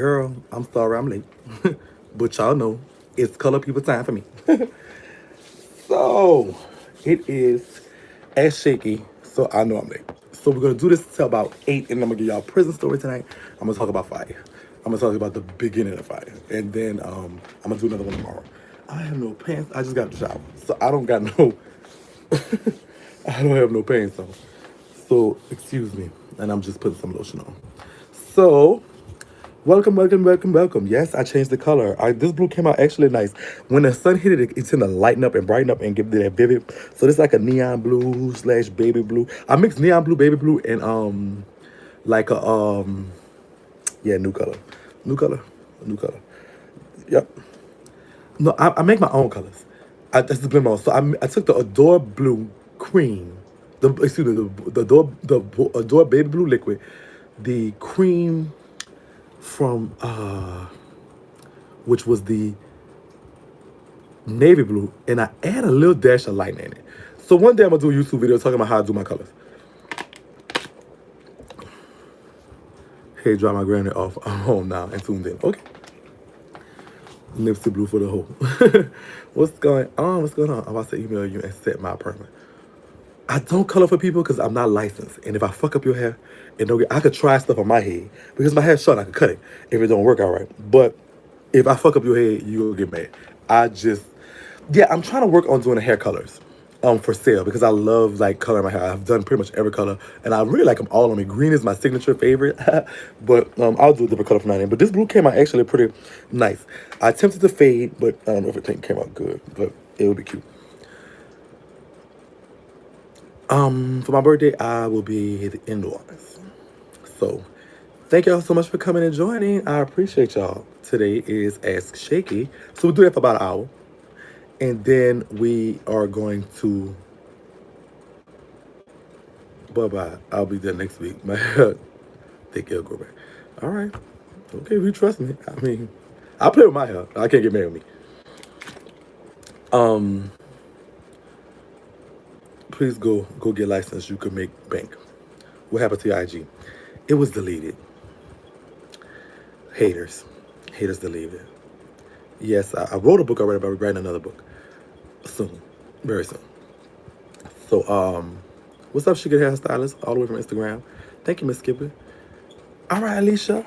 Girl, I'm sorry I'm late. But y'all know it's color people time for me. So it is as shaky, so I know I'm late. So we're gonna do this till about 8, and I'm gonna give y'all a prison story tonight. I'm gonna talk about fire. I'm gonna talk about the beginning of fire. And then I'm gonna do another one tomorrow. I have no pants. I just got the shower. So I don't got no I don't have no pants on. So excuse me. And I'm just putting some lotion on. So welcome, welcome, welcome, welcome. Yes, I changed the color. This blue came out actually nice. When the sun hit it, it's gonna lighten up and brighten up and give it that vivid. So this is like a neon blue slash baby blue. I mixed neon blue, baby blue, and like a yeah, new color, new color, new color. Yep. No, I make my own colors. That's the blend on. So I took the Adore Blue cream, excuse me, the Adore Baby Blue liquid, the cream from which was the navy blue, and I add a little dash of light in it. So one day I'm gonna do a YouTube video talking about how I do my colors. Hey, drop my granny off. I'm home now and tuned in. Okay. Lipstick blue for the hoe. What's going on? What's going on? I'm about to email you and set my appointment. I don't color for people because I'm not licensed. And if I fuck up your hair, I could try stuff on my head. Because my hair's short, I could cut it if it don't work out right. But if I fuck up your head, you'll get mad. Yeah, I'm trying to work on doing the hair colors for sale because I love like coloring my hair. I've done pretty much every color and I really like them all on me. Green is my signature favorite, but I'll do a different color from now on. But this blue came out actually pretty nice. I attempted to fade, but I don't know if it came out good, but it would be cute. For my birthday, I will be indoors. So thank y'all so much for coming and joining. I appreciate y'all. Today is Ask Shakie. So we'll do that for about an hour. And then we are going to bye-bye. I'll be there next week. My think it'll go back. All right. Okay, if you trust me. I mean, I play with my hair. I can't get mad with me. Please go get licensed. You could make bank. What happened to your IG? It was deleted. Haters deleted it. Yes, I wrote a book already, but I'm writing another book soon, very soon. So what's up, Sugar Hairstylist, all the way from Instagram. Thank you, Miss Skipper. All right, Alicia.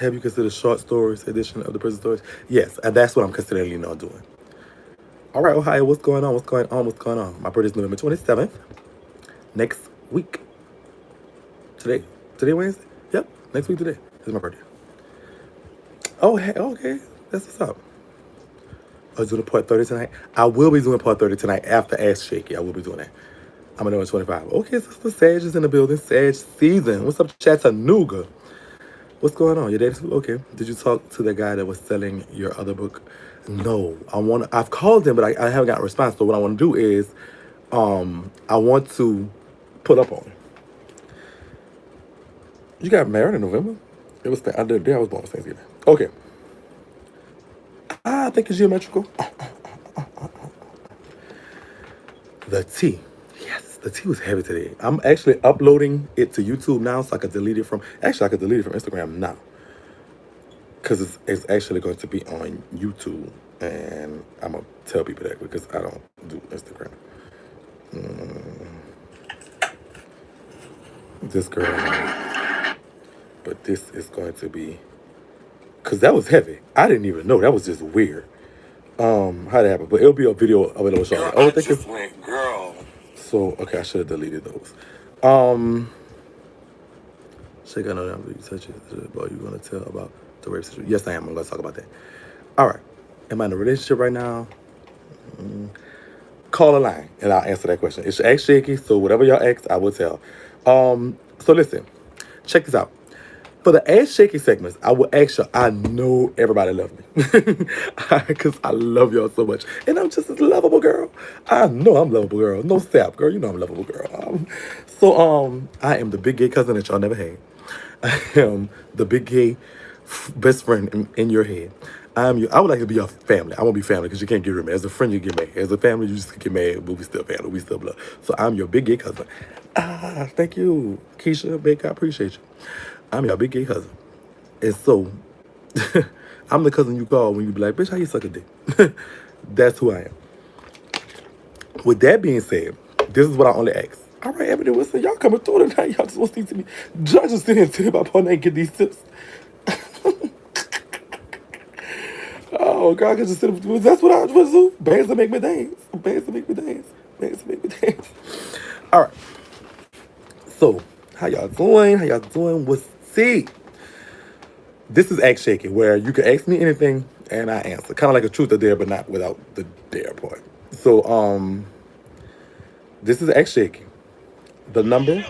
Have you considered short stories edition of the prison stories? Yes, and that's what I'm considering doing. All right, Ohio, what's going on? What's going on? What's going on? My birthday's November 27th. Next week. Today Wednesday? Yep, next week today is my birthday. Oh, hey, okay, that's what's up. I was doing part 30 tonight. I will be doing part 30 tonight after Ask Shakie. I will be doing that. I'm gonna do 25. Okay, so the Sag is in the building. Sag season. What's up, Chattanooga? What's going on? Your dad's okay. Did you talk to the guy that was selling your other book? No. I've called him, but I haven't got a response. So what I want to do is I want to put up on him. You got married in November? It was the day I was born was Thanksgiving. Okay. I think it's geometrical. The T. Yes, the T was heavy today. I'm actually uploading it to YouTube now so I can delete it from... Actually, I could delete it from Instagram now. Because it's actually going to be on YouTube. And I'm going to tell people that because I don't do Instagram. This girl... But this is going to be... Because that was heavy. I didn't even know. That was just weird. How that happened. But it'll be a video of it. Girl, oh, thank you. Girl. So, okay, I should have deleted those. Shake, I know that you touch it about you want to tell about the rape situation. Yes, I am. I'm going to talk about that. All right. Am I in a relationship right now? Call a line, and I'll answer that question. It's Ask Shakie, so whatever y'all ask, I will tell. So listen, check this out. For the Ask Shakie segments, I will ask y'all. I know everybody loves me because I love y'all so much. And I'm just a lovable girl. I know I'm a lovable girl. No sap, girl. You know I'm a lovable girl. I am the big gay cousin that y'all never had. I am the big gay best friend in your head. I would like to be your family. I won't be family because you can't get rid of me. As a friend, you get mad. As a family, you just get mad, but we still family. We still blood. So I'm your big gay cousin. Thank you, Keisha Baker. I appreciate you. I'm your big gay cousin. And so, I'm the cousin you call when you be like, bitch, how you suck a dick? That's who I am. With that being said, this is what I only ask. All right, Ebony Wilson, y'all coming through tonight. Y'all just want to speak to me. Judges sitting here and tell me about Paul and get these tips. Oh, God, I can just sit up. That's what I was do. Bands that make me dance. Bands that make me dance. Bands that make me dance. All right. So, how y'all doing? How y'all doing? What's see? This is Ask Shakie, where you can ask me anything and I answer. Kind of like a truth or dare, but not without the dare part. So, this is Ask Shakie. The number.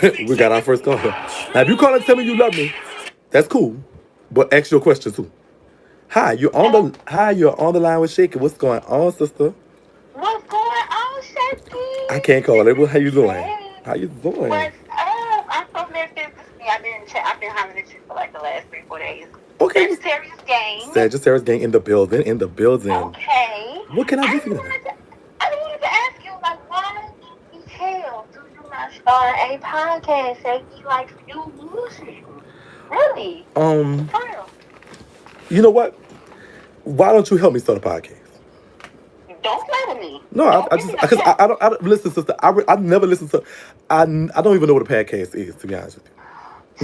We got our first caller. Now, if you call and tell me you love me, that's cool. But ask your question too. You're on the line with Shakie. What's going on, sister? What's going on, Shakie? I can't call it. How you doing? How you doing? What's up? I'm from Memphis. I've been hollering at you for like the last 3-4 days. Okay. Sagittarius gang. Sagittarius gang in the building. In the building. Okay. What can I do for you? I wanted to ask you, like, why in hell do you not start a podcast, Shakie? Like, you music. Really? You know what? Why don't you help me start a podcast? Don't play with me. No, I just because I don't listen, sister. I never listen to. I don't even know what a podcast is, to be honest with you.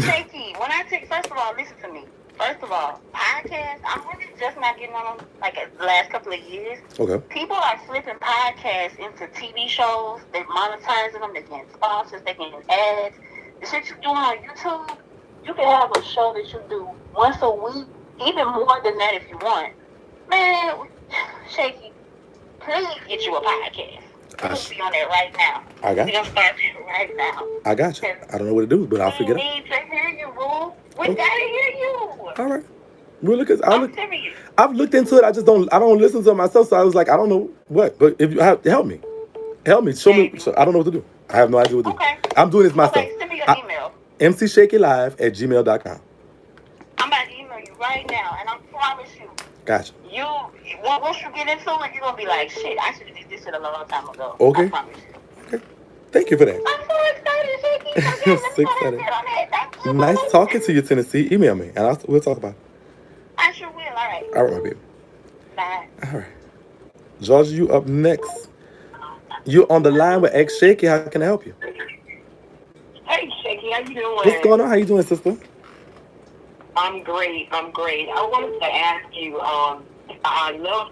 Shakie, when I take, first of all, listen to me. First of all, podcasts, I'm really just not getting on them like the last couple of years. Okay. People are flipping podcasts into TV shows. They're monetizing them. They're getting sponsors. They're getting ads. The shit you're doing on YouTube, you can have a show that you do once a week, even more than that if you want. Man, Shakie, please get you a podcast. Please be on there right now. I got you. We're going to start it right now. I got you. I don't know what to do, but I'll figure it out. We need to hear you, boo. We got to hear you. All right. Really, because I've looked into it. I don't listen to it myself, so I was like, I don't know what. But if you help me. Show me. I don't know what to do. I have no idea what to do. Okay. I'm doing this myself. Okay, send me your email. mcshakielive@gmail.com. I'm about to email you right now, and I promise you. Gotcha. Once you get into it, you're going to be like, shit, I should have did this shit a long time ago. Okay. I promise you. Okay. Thank you for that. I'm so excited, Shakie. Nice talking to you, Tennessee. Email me, and we'll talk about it. I sure will. All right. All right, my baby. Bye. All right. Georgia, you up next. You're on the line with Ask Shakie. How can I help you? Hey, Shakie. How you doing? What's going on? How you doing, sister? I'm great. I wanted to ask you,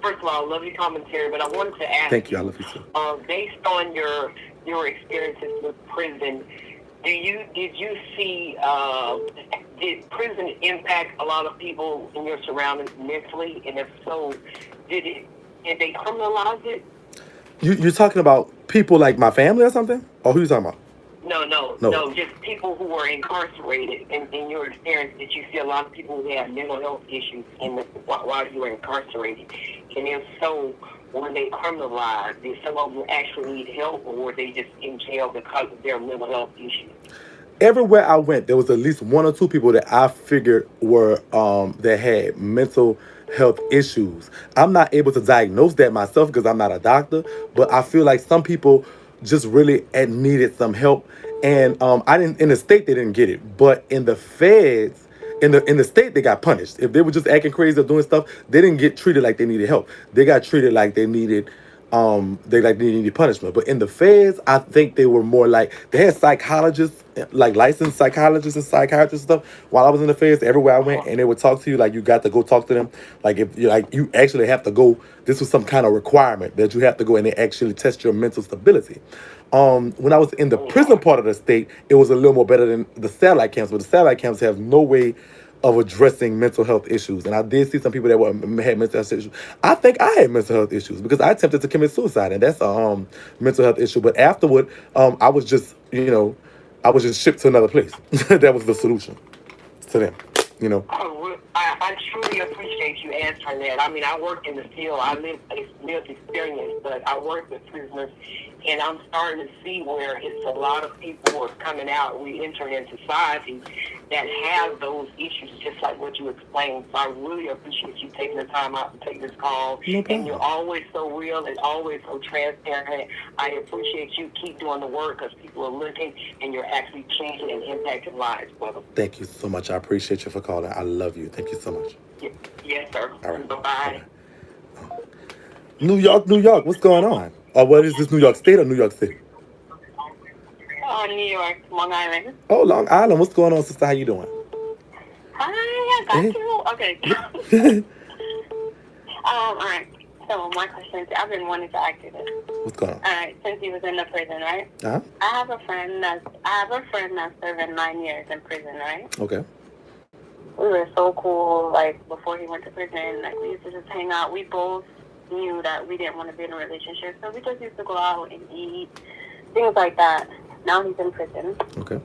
first of all, I love your commentary, but I wanted to ask Thank you. I love you too. Based on your experiences with prison, did you see, did prison impact a lot of people in your surroundings mentally? And if so, did they criminalize it? You're talking about people like my family or something? Or who you talking about? No, just people who were incarcerated. In your experience, did you see a lot of people who had mental health issues while you were incarcerated? And if so, were they criminalized? Did some of them actually need help, or were they just in jail because of their mental health issues? Everywhere I went, there was at least one or two people that I figured were that had mental health issues. I'm not able to diagnose that myself because I'm not a doctor, but I feel like some people just really needed some help. And I didn't in the state they didn't get it, but in the feds, in the state they got punished. If they were just acting crazy or doing stuff, they didn't get treated like they needed help. They got treated like they needed they needed punishment. But in the feds, I think they were more like they had psychologists, like licensed psychologists and psychiatrists and stuff. While I was in the feds, everywhere I went, and they would talk to you like you got to go talk to them. Like if you actually have to go. This was some kind of requirement that you have to go and they actually test your mental stability. When I was in the prison part of the state, it was a little more better than the satellite camps. But the satellite camps have no way of addressing mental health issues. And I did see some people that had mental health issues. I think I had mental health issues because I attempted to commit suicide, and that's a mental health issue. But afterward, I was just, I was just shipped to another place. That was the solution to them, I truly appreciate you answering that. I mean, I work in the field. I lived experience, but I work with prisoners, and I'm starting to see where it's a lot of people who are coming out, re-entering in society, that have those issues, just like what you explained. So I really appreciate you taking the time out to take this call. No problem. And you're always so real and always so transparent. I appreciate you. Keep doing the work because people are looking and you're actually changing and impacting lives, brother. Thank you so much. I appreciate you for calling. I love you. Thank you so much. Yes, sir. All right. Bye-bye. New York, New York. What's going on? Or what is this, New York State or New York City? New York, Long Island. Oh, Long Island. What's going on, sister? How you doing? Hi, I got Hey. you. Okay. All right. So my question is, I've been wanting to ask you this. What's going on? All right, since he was in the prison, right? Uh-huh. I have a friend that's serving 9 years in prison, right? Okay. We were so cool. Like before he went to prison, like we used to just hang out. We both knew that we didn't want to be in a relationship, so we just used to go out and eat, things like that. Now he's in prison. Okay.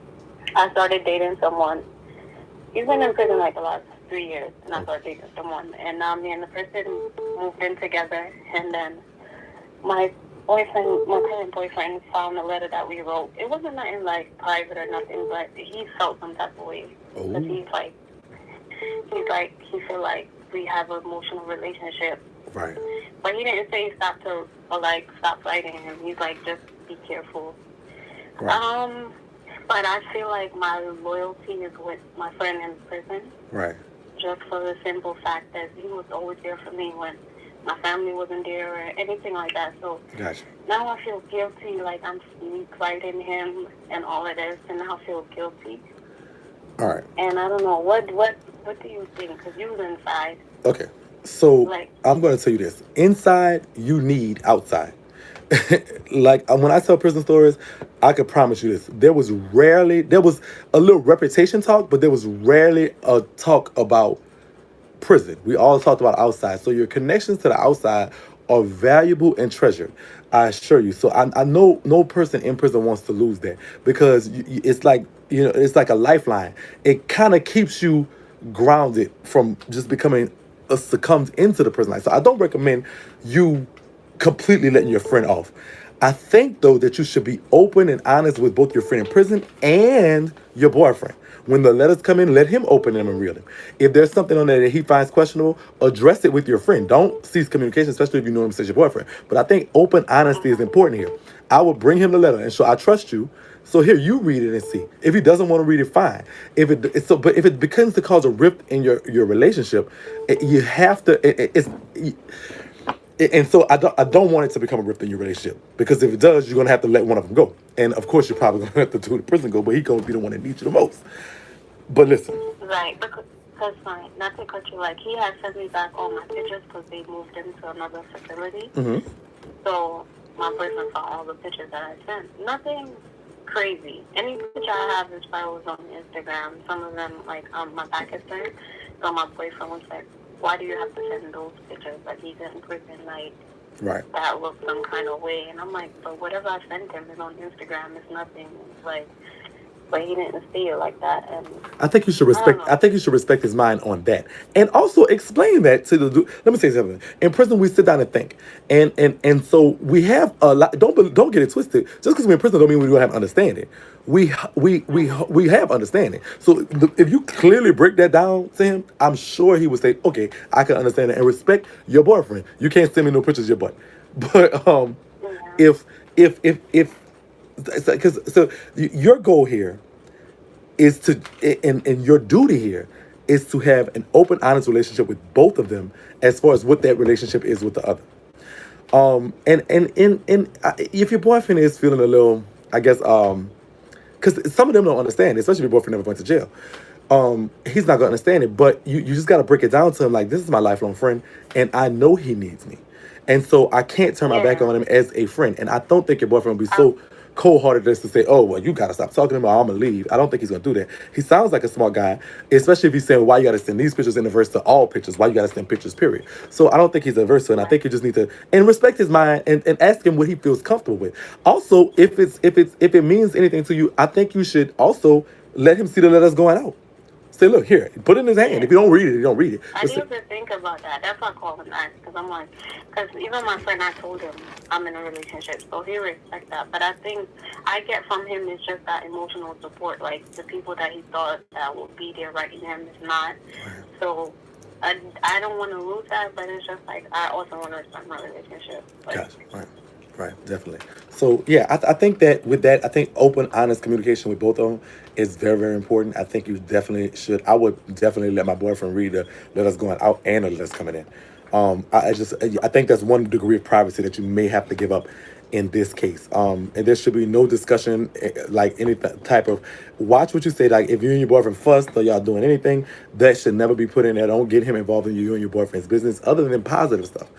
I started dating someone. He's been in prison like the last 3 years, and I started dating someone. And now me and the person moved in together, and then my current boyfriend, found the letter that we wrote. It wasn't nothing like private or nothing, but he felt some type of way. Because he feel like we have an emotional relationship. Right. But he didn't say stop fighting him. He's like, just be careful. Right. But I feel like my loyalty is with my friend in prison. Right. Just for the simple fact that he was always there for me when my family wasn't there or anything like that. So Gotcha. now I feel guilty, like I'm sneak fighting him and all of this, and now I feel guilty. All right. And I don't know, what do you think? Because you was inside. Okay. So Like, I'm going to tell you this. Inside, you need outside. Like when I tell prison stories, I could promise you this. There was a little reputation talk, but there was rarely a talk about prison. We all talked about outside. So your connections to the outside are valuable and treasured. I assure you. So I know no person in prison wants to lose that because it's like, it's like a lifeline. It kind of keeps you grounded from just becoming succumbed into the prison life. So I don't recommend you completely letting your friend off. I think though that you should be open and honest with both your friend in prison and your boyfriend. When the letters come in, let him open them and read them. If there's something on there that he finds questionable, address it with your friend. Don't cease communication, especially if you know him as your boyfriend. But I think open honesty is important here. I will bring him the letter and so I trust you. So here, you read it and see. If he doesn't want to read it, fine. But if it begins to cause a rift in your relationship, you have to. And so I don't want it to become a rift in your relationship because if it does, you're gonna have to let one of them go, and of course you're probably gonna have to do the prison go, but he's gonna be the one that needs you the most. But listen, right, because fine, not to cut you, like he had sent me back all my pictures because they moved into another facility. Mm-hmm. So my boyfriend saw all the pictures that I sent. Nothing crazy. Any picture I have is probably on Instagram. Some of them, like my back is turned. So my boyfriend was like, why do you have to send those pictures? Like he's in prison, like right. that looks some kind of way. And I'm like, but whatever I sent him is on Instagram. It's nothing. It's like, but he didn't see it like that. And I think you should respect. I think you should respect his mind on that, and also explain that to the. Let me say something. In prison, we sit down and think, and so we have a lot. Don't get it twisted. Just because we're in prison, don't mean we don't have understanding. We have understanding. So if you clearly break that down to him, I'm sure he would say, okay, I can understand it and respect your boyfriend. You can't send me no pictures of your butt, but if because so your goal here is to and your duty here is to have an open, honest relationship with both of them as far as what that relationship is with the other. And if your boyfriend is feeling a little, I guess, because some of them don't understand, especially if your boyfriend never went to jail. He's not gonna understand it, but you just gotta break it down to him like, this is my lifelong friend, and I know he needs me, and so I can't turn my back on him as a friend. And I don't think your boyfriend will be so cold-hearted as to say, oh, well, you gotta stop talking to him or I'm gonna leave. I don't think he's gonna do that. He sounds like a smart guy, especially if he's saying, why you gotta send these pictures in the verse to all pictures? Why you gotta send pictures, period? So I don't think he's averse to it, and I think you just need to and respect his mind and ask him what he feels comfortable with. Also, if it means anything to you, I think you should also let him see the letters going out. Say, look, here, put it in his hand. If you don't read it, you don't read it. I need to think about that. That's why I call him nice, because I'm like, because even my friend, I told him I'm in a relationship, so he respects that. But I think I get from him is just that emotional support, like the people that he thought that would be there right in him is not. So I don't want to lose that, but it's just like I also want to respect my relationship. Like, gotcha. Right, definitely. So yeah, I think that with that, I think open, honest communication with both of them is very, very important. I think you definitely should. I would definitely let my boyfriend read the letters going out and the letters coming in. I think that's one degree of privacy that you may have to give up in this case. And there should be no discussion, like any type of, watch what you say. Like if you and your boyfriend fussed or y'all doing anything, that should never be put in there. Don't get him involved in you and your boyfriend's business other than positive stuff.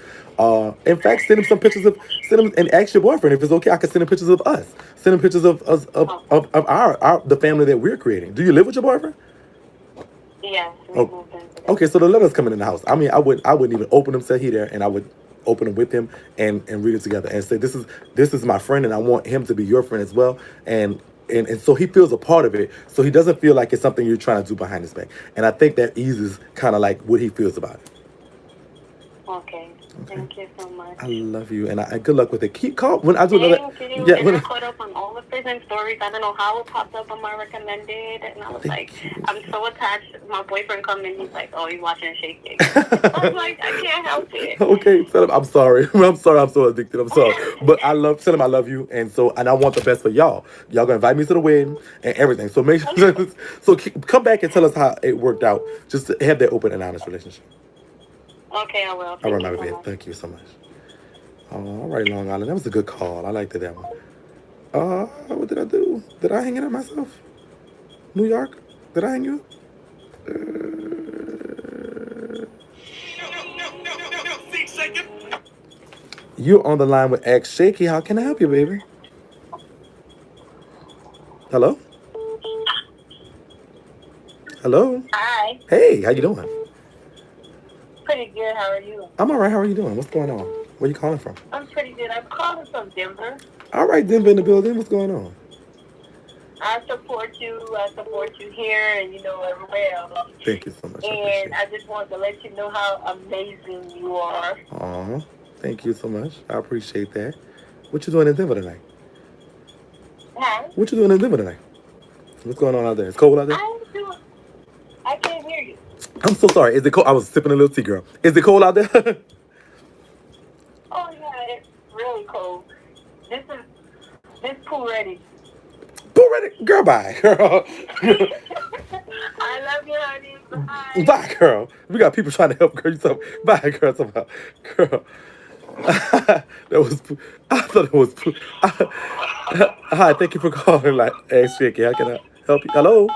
In fact, send him some pictures send him and ask your boyfriend if it's okay. I can send him pictures of us. Send him pictures of the family that we're creating. Do you live with your boyfriend? yeah. Oh, okay, so the letters coming in the house. I mean, I wouldn't even open them, say he there, and I would open them with him and read it together and say, this is my friend, and I want him to be your friend as well. And so he feels a part of it, so he doesn't feel like it's something you're trying to do behind his back. And I think that eases kind of like what he feels about it. Okay. Thank you so much. I love you, and good luck with it. Keep call when I do Thank another. you. Yeah, And I caught up on all the prison stories. I don't know how it popped up on my recommended, and I was like, I'm so attached. My boyfriend come in, he's like, oh, you watching Shakie? I'm like, I can't help it. Okay, tell him I'm sorry. I'm sorry. I'm so addicted. I'm sorry, but tell him I love you, and I want the best for y'all. Y'all gonna invite me to the wedding and everything. So make sure. So come back and tell us how it worked out. Just to have that open and honest relationship. Okay, I will. All right, my baby. Thank you so much. All right, Long Island. That was a good call. I liked that one. What did I do? Did I hang it up myself? New York? Did I hang you up? You're on the line with mcshakie. How can I help you, baby? Hello? Hello? Hi. Hey, how you doing? Pretty good. How are you? I'm all right. How are you doing? What's going on? Where you calling from? I'm pretty good. I'm calling from Denver. All right, Denver in the building. What's going on? I support you. I support you here and, everywhere else. Thank you so much. And I just wanted to let you know how amazing you are. Aw, thank you so much. I appreciate that. What you doing in Denver tonight? Huh? What you doing in Denver tonight? What's going on out there? It's cold out there? I can't hear you. I'm so sorry. Is it cold? I was sipping a little tea, girl. Is it cold out there? Oh, yeah, it's really cold. This pool ready. Pool ready? Girl, bye, girl. I love you, honey. Bye. Bye, girl. We got people trying to help girl. Bye, girl. Girl. That was. I thought it was. Hi, thank you for calling. Like, hey, Shakie, how can I help you? Hello.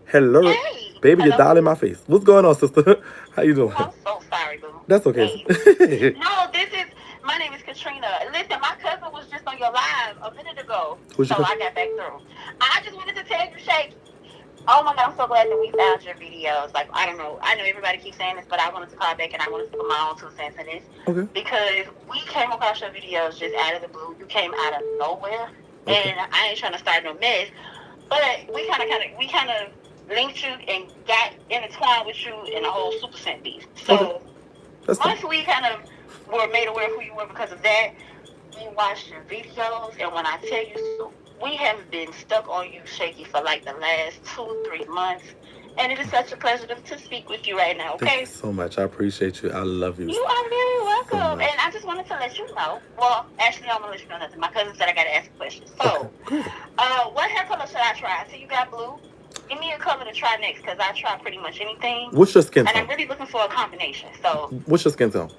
Hey. Baby, you're dialing my face. What's going on, sister? How you doing? I'm so sorry, boo. That's okay. Hey. No, my name is Katrina. Listen, my cousin was just on your live a minute ago. I got back through. I just wanted to tell you, Shakie. Oh my God, I'm so glad that we found your videos. Like, I don't know. I know everybody keeps saying this, but I wanted to call back and I wanted to put my own 2 cents in this. Okay. Because we came across your videos just out of the blue. You came out of nowhere. Okay. And I ain't trying to start no mess. But we kind of linked you and got intertwined with you in a whole Super Cent beef. So once we kind of were made aware of who you were because of that, we watched your videos, and when I tell you, we have been stuck on you, Shakie, for like the last 2-3 months, and it is such a pleasure to speak with you right now. Okay. Thank you so much. I appreciate you. I love you. You are very welcome, and I just wanted to let you know. Well, actually, I'm gonna let you know nothing. My cousin said I gotta ask a question. So, what hair color should I try? So you got blue. Give me a color to try next, because I try pretty much anything. What's your skin tone? And I'm really looking for a combination. So. What's your skin tone?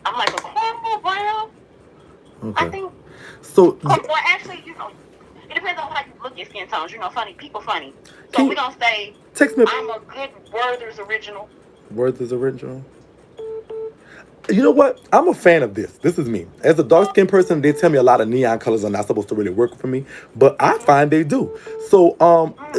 I'm like a caramel brown. Okay. I think. So. Well, actually, it depends on how you look at skin tones. People funny. So we're gonna say. Text me. I'm a good Werther's original. Werther's original. You know what? I'm a fan of this. This is me. As a dark-skinned person, they tell me a lot of neon colors are not supposed to really work for me, but I find they do. So,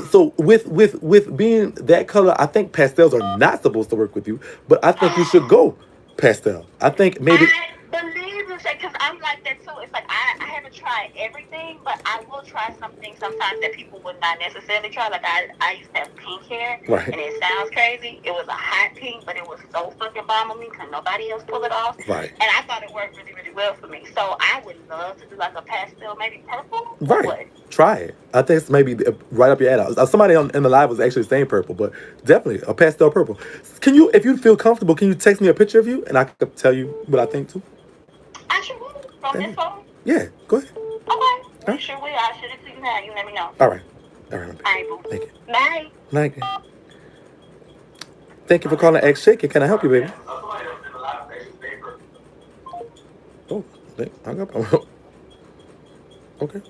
so with being that color, I think pastels are not supposed to work with you, but I think you should go pastel. I think maybe. I believe you, because I'm like that too. It's like I haven't try everything, but I will try something sometimes that people would not necessarily try. Like I used to have pink hair, Right. and it sounds crazy. It was a hot pink, but it was so fucking bomb on me because nobody else pulled it off. Right. And I thought it worked really, really well for me. So I would love to do like a pastel, maybe purple. Right. What? Try it. I think it's maybe right up your alley. Somebody in the live was actually saying purple, but definitely a pastel purple. Can you, if you feel comfortable, can you text me a picture of you and I could tell you what I think too? I sure will. From this phone? Yeah, go ahead. Okay. I sure will. I should have seen that. You let me know. All right. All right. All right, boo. Thank you. Bye. Thank you. Thank you for calling X Shakie. Can I help you, baby? Oh, I got. Okay.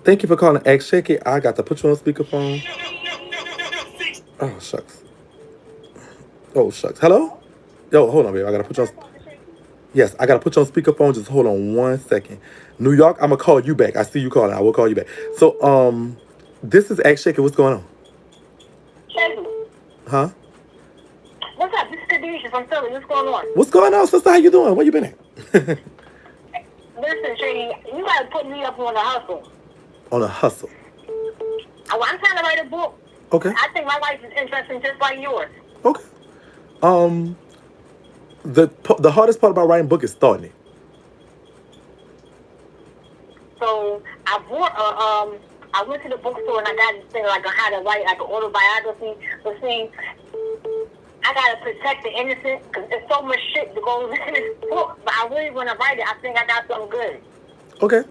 Thank you for calling X Shakie. I got to put you on speakerphone. Oh shucks. Oh shucks. Hello? Yo, hold on, baby. I gotta put you on. Yes, I gotta put you on speakerphone. Just hold on 1 second. New York, I'm gonna call you back. I see you calling. I will call you back. So, this is X Shakie. What's going on? Shakie. Huh? What's up? This is Khadijah from Philly. What's going on? What's going on, sister? How you doing? Where you been at? Listen, Shakie, you gotta put me up on a hustle. On a hustle. I'm trying to write a book. Okay. I think my life is interesting just like yours. Okay. The hardest part about writing a book is starting it. So I went to the bookstore and I got this thing like on how to write like an autobiography. But see, I gotta protect the innocent because there's so much shit that goes in this book. But I really want to write it. I think I got something good. Okay.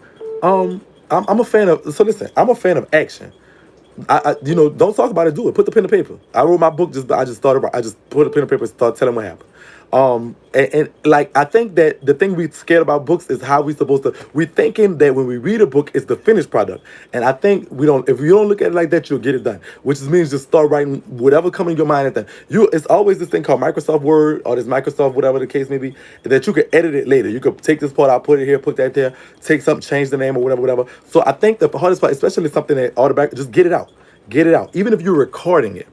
I'm a fan of. So listen, I'm a fan of action. I don't talk about it. Do it. Put the pen to paper. I wrote my book. I just put a pen to paper and started telling what happened. And like I think that the thing we scared about books is how we supposed to. We thinking that when we read a book, it's the finished product. And I think we don't. If you don't look at it like that, you'll get it done. Which means just start writing whatever comes in your mind. And then it's always this thing called Microsoft Word or this Microsoft whatever the case may be that you can edit it later. You could take this part out, put it here, put that there, take something, change the name or whatever. So I think the hardest part, especially something that automatic, just get it out. Get it out. Even if you're recording it,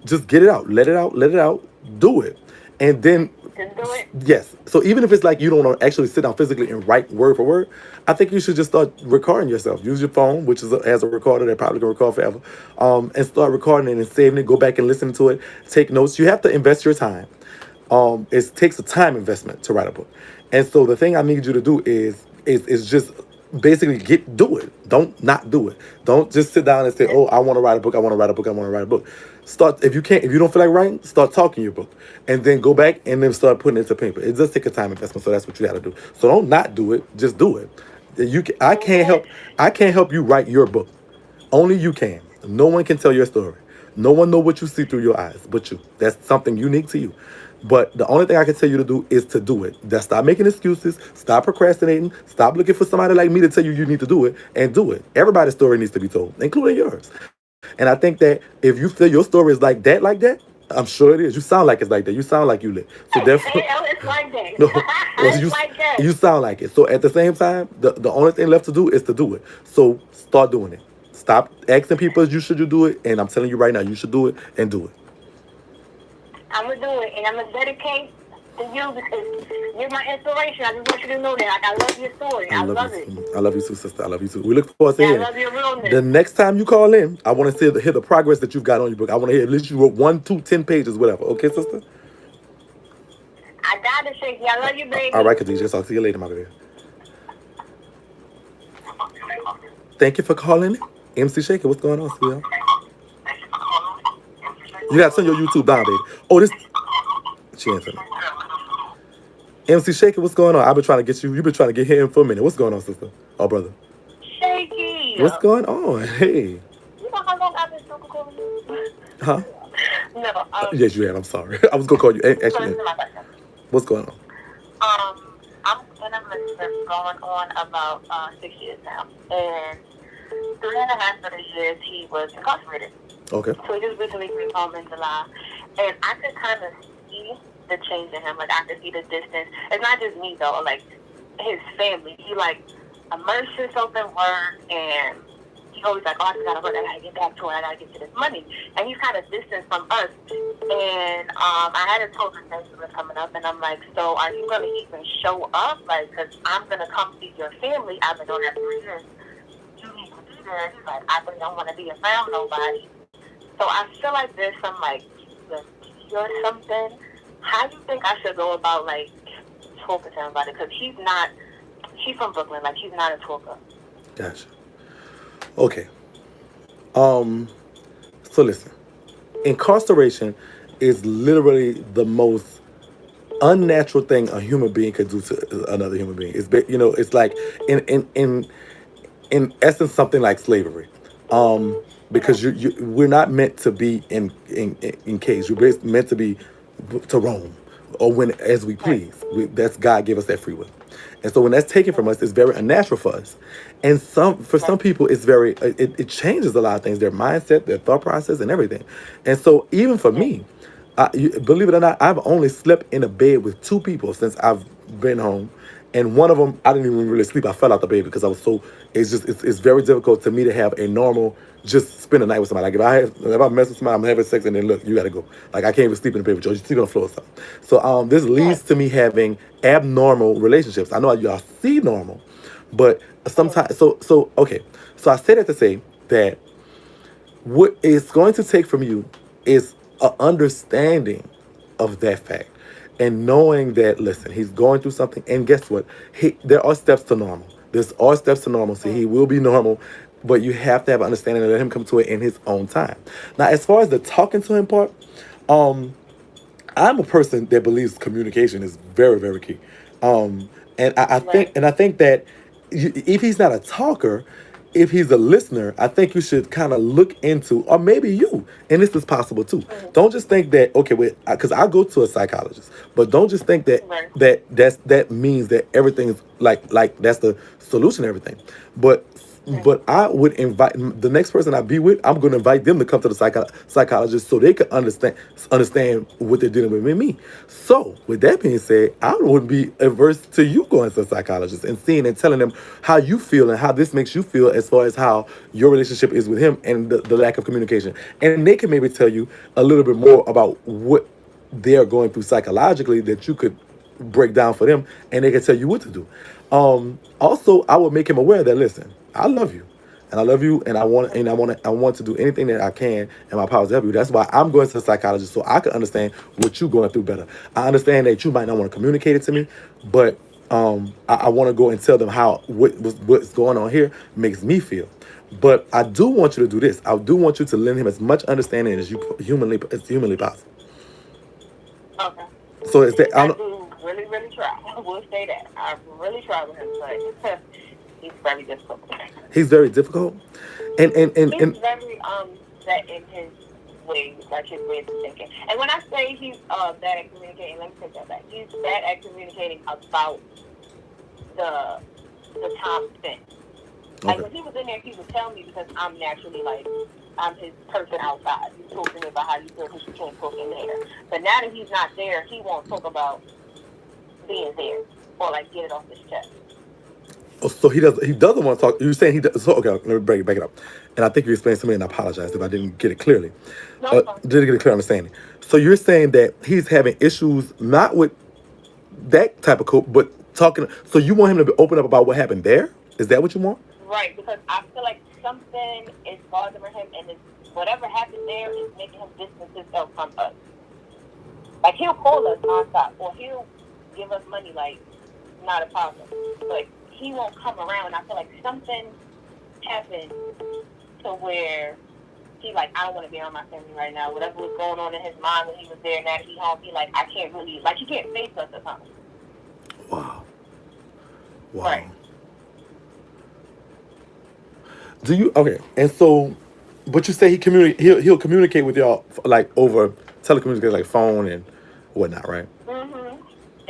just get it out. Let it out. Do it. And then, Just do it. yes. So even if it's like you don't actually sit down physically and write word for word, I think you should just start recording yourself. Use your phone, which has a recorder that probably can record forever, and start recording it and saving it. Go back and listen to it. Take notes. You have to invest your time. It takes a time investment to write a book. And so the thing I need you to do is just basically do it. Don't not do it. Don't just sit down and say, oh, I want to write a book. I want to write a book. Start, if you don't feel like writing, start talking your book and then go back and then start putting it into paper. It does take a time investment. So that's what you got to do. So don't not do it. Just do it. I can't help you write your book. Only you can. No one can tell your story. No one know what you see through your eyes but you. That's something unique to you. But the only thing I can tell you to do is to do it. Just stop making excuses. Stop procrastinating. Stop looking for somebody like me to tell you need to do it and do it. Everybody's story needs to be told, including yours. And I think that if you feel your story is like that, I'm sure it is. You sound like it's like that. You sound like you live. So therefore, it's like that. no, It's like that. You sound like it. So at the same time, the only thing left to do is to do it. So start doing it. Stop asking people should you do it, and I'm telling you right now, you should do it and do it. I'm gonna do it, and I'm gonna dedicate to you because you're my inspiration. I just want you to know that. Like, I love your story. I love it. I love you too, sister. I love you too. We look forward to hearing. I love your realness. The next time you call in, I want to hear the progress that you've got on your book. I want to hear at least you wrote 1, 2, 10 pages, whatever. Okay, sister? I got it, Shakie. I love you, baby. All right, Khadijah. I'll see you later, my baby. Thank you for calling. MC Shakie, what's going on, sweetheart? You got to turn your YouTube down, baby. Oh, this... She answered me. MC Shakie, what's going on? I've been trying to get you. You've been trying to get him for a minute. What's going on, sister? Oh, brother. Shakie. What's going on? Hey. You know how long I've been talking to you? Huh? No. Yes, you have. I'm sorry. I was going to call you. Actually, what's going on? I'm in a relationship going on about 6 years now. And 3.5 of the years he was incarcerated. Okay. So he just recently came home in July. And I could kind of see the change in him. Like, I could see the distance. It's not just me, though. Like, his family. He, like, immersed himself in work. And he always like, oh, I just gotta work, I gotta get back to it, I gotta get to this money. And he's kind of distant from us. And I had told him Thanksgiving coming up, and I'm like, so are you gonna even show up? Like, cause I'm gonna come see your family. I've been on that 3 years. You need to be there. He's like, I really don't want to be around nobody. So I feel like there's some like or something. How do you think I should go about like talking to him about it? Because he's from Brooklyn, like he's not a talker. Gotcha. Okay. So listen, incarceration is literally the most unnatural thing a human being could do to another human being. It's like in essence something like slavery. Because we're not meant to be in cage. We're meant to be to roam or when as we please. That's God gave us that free will. And so when that's taken from us, it's very unnatural for us. And for some people, it's very it changes a lot of things, their mindset, their thought process, and everything. And so even for me, believe it or not, I've only slept in a bed with 2 people since I've been home. And one of them, I didn't even really sleep. I fell out the bed because I was so. It's very difficult to me to have a normal just spend a night with somebody. Like if I mess with somebody, I'm having sex and then look, you got to go. Like I can't even sleep in the bed with you. You sleep on the floor or something. So this leads to me having abnormal relationships. I know y'all see normal, but sometimes okay. So I say that to say that what it's going to take from you is an understanding of that fact and knowing that, listen, he's going through something, and guess what? There are steps to normal. There's all steps to normalcy. He will be normal, but you have to have an understanding and let him come to it in his own time. Now, as far as the talking to him part, I'm a person that believes communication is very, very key. I think that if he's not a talker, if he's a listener, I think you should kind of look into, or maybe you, and this is possible too. Don't just think that okay, wait, because I go to a psychologist, but don't just think that that means that everything is like that's the solution to everything. But I would invite the next person I be with. I'm going to invite them to come to the psychologist so they can understand what they're dealing with me. So, with that being said, I wouldn't be averse to you going to a psychologist and seeing and telling them how you feel and how this makes you feel as far as how your relationship is with him and the lack of communication. And they can maybe tell you a little bit more about what they're going through psychologically that you could break down for them, and they can tell you what to do. Also, I would make him aware that, listen, I love you, and I love you, and I want to do anything that I can in my power to help you. That's why I'm going to the psychologist so I can understand what you're going through better. I understand that you might not want to communicate it to me, but I want to go and tell them how what's going on here makes me feel. But I do want you to do this. I do want you to lend him as much understanding as humanly possible. Okay. So is that I do really try. I will say that I really try with him, but he's very difficult. He's very difficult, and he's very set in his ways, like his ways of thinking. And when I say he's bad at communicating, let me take that back. He's bad at communicating about the time spent. Like when he was in there, he would tell me because I'm naturally like I'm his person outside. You talk to me about how you feel because you can't talk in there. But now that he's not there, he won't talk about being there or like get it off his chest. Oh, so he doesn't want to talk. You're saying he does. So okay, let me break it up. And I think you explained to me, and I apologize if I didn't get it clearly. Didn't get a clear understanding. So you're saying that he's having issues not with that type of code, but talking. So you want him to be open up about what happened there? Is that what you want? Right, because I feel like something is bothering him, and whatever happened there is making him distance himself from us. Like he'll call us nonstop, or he'll give us money, like not a problem, but he won't come around. I feel like something happened to where he like, I don't want to be around my family right now. Whatever was going on in his mind when he was there, now that he home, he like, I can't really, like he can't face us or something. Wow. Right. Do you okay? And so, but you say he'll communicate with y'all like over telecommunications, like phone and whatnot, right? Mhm.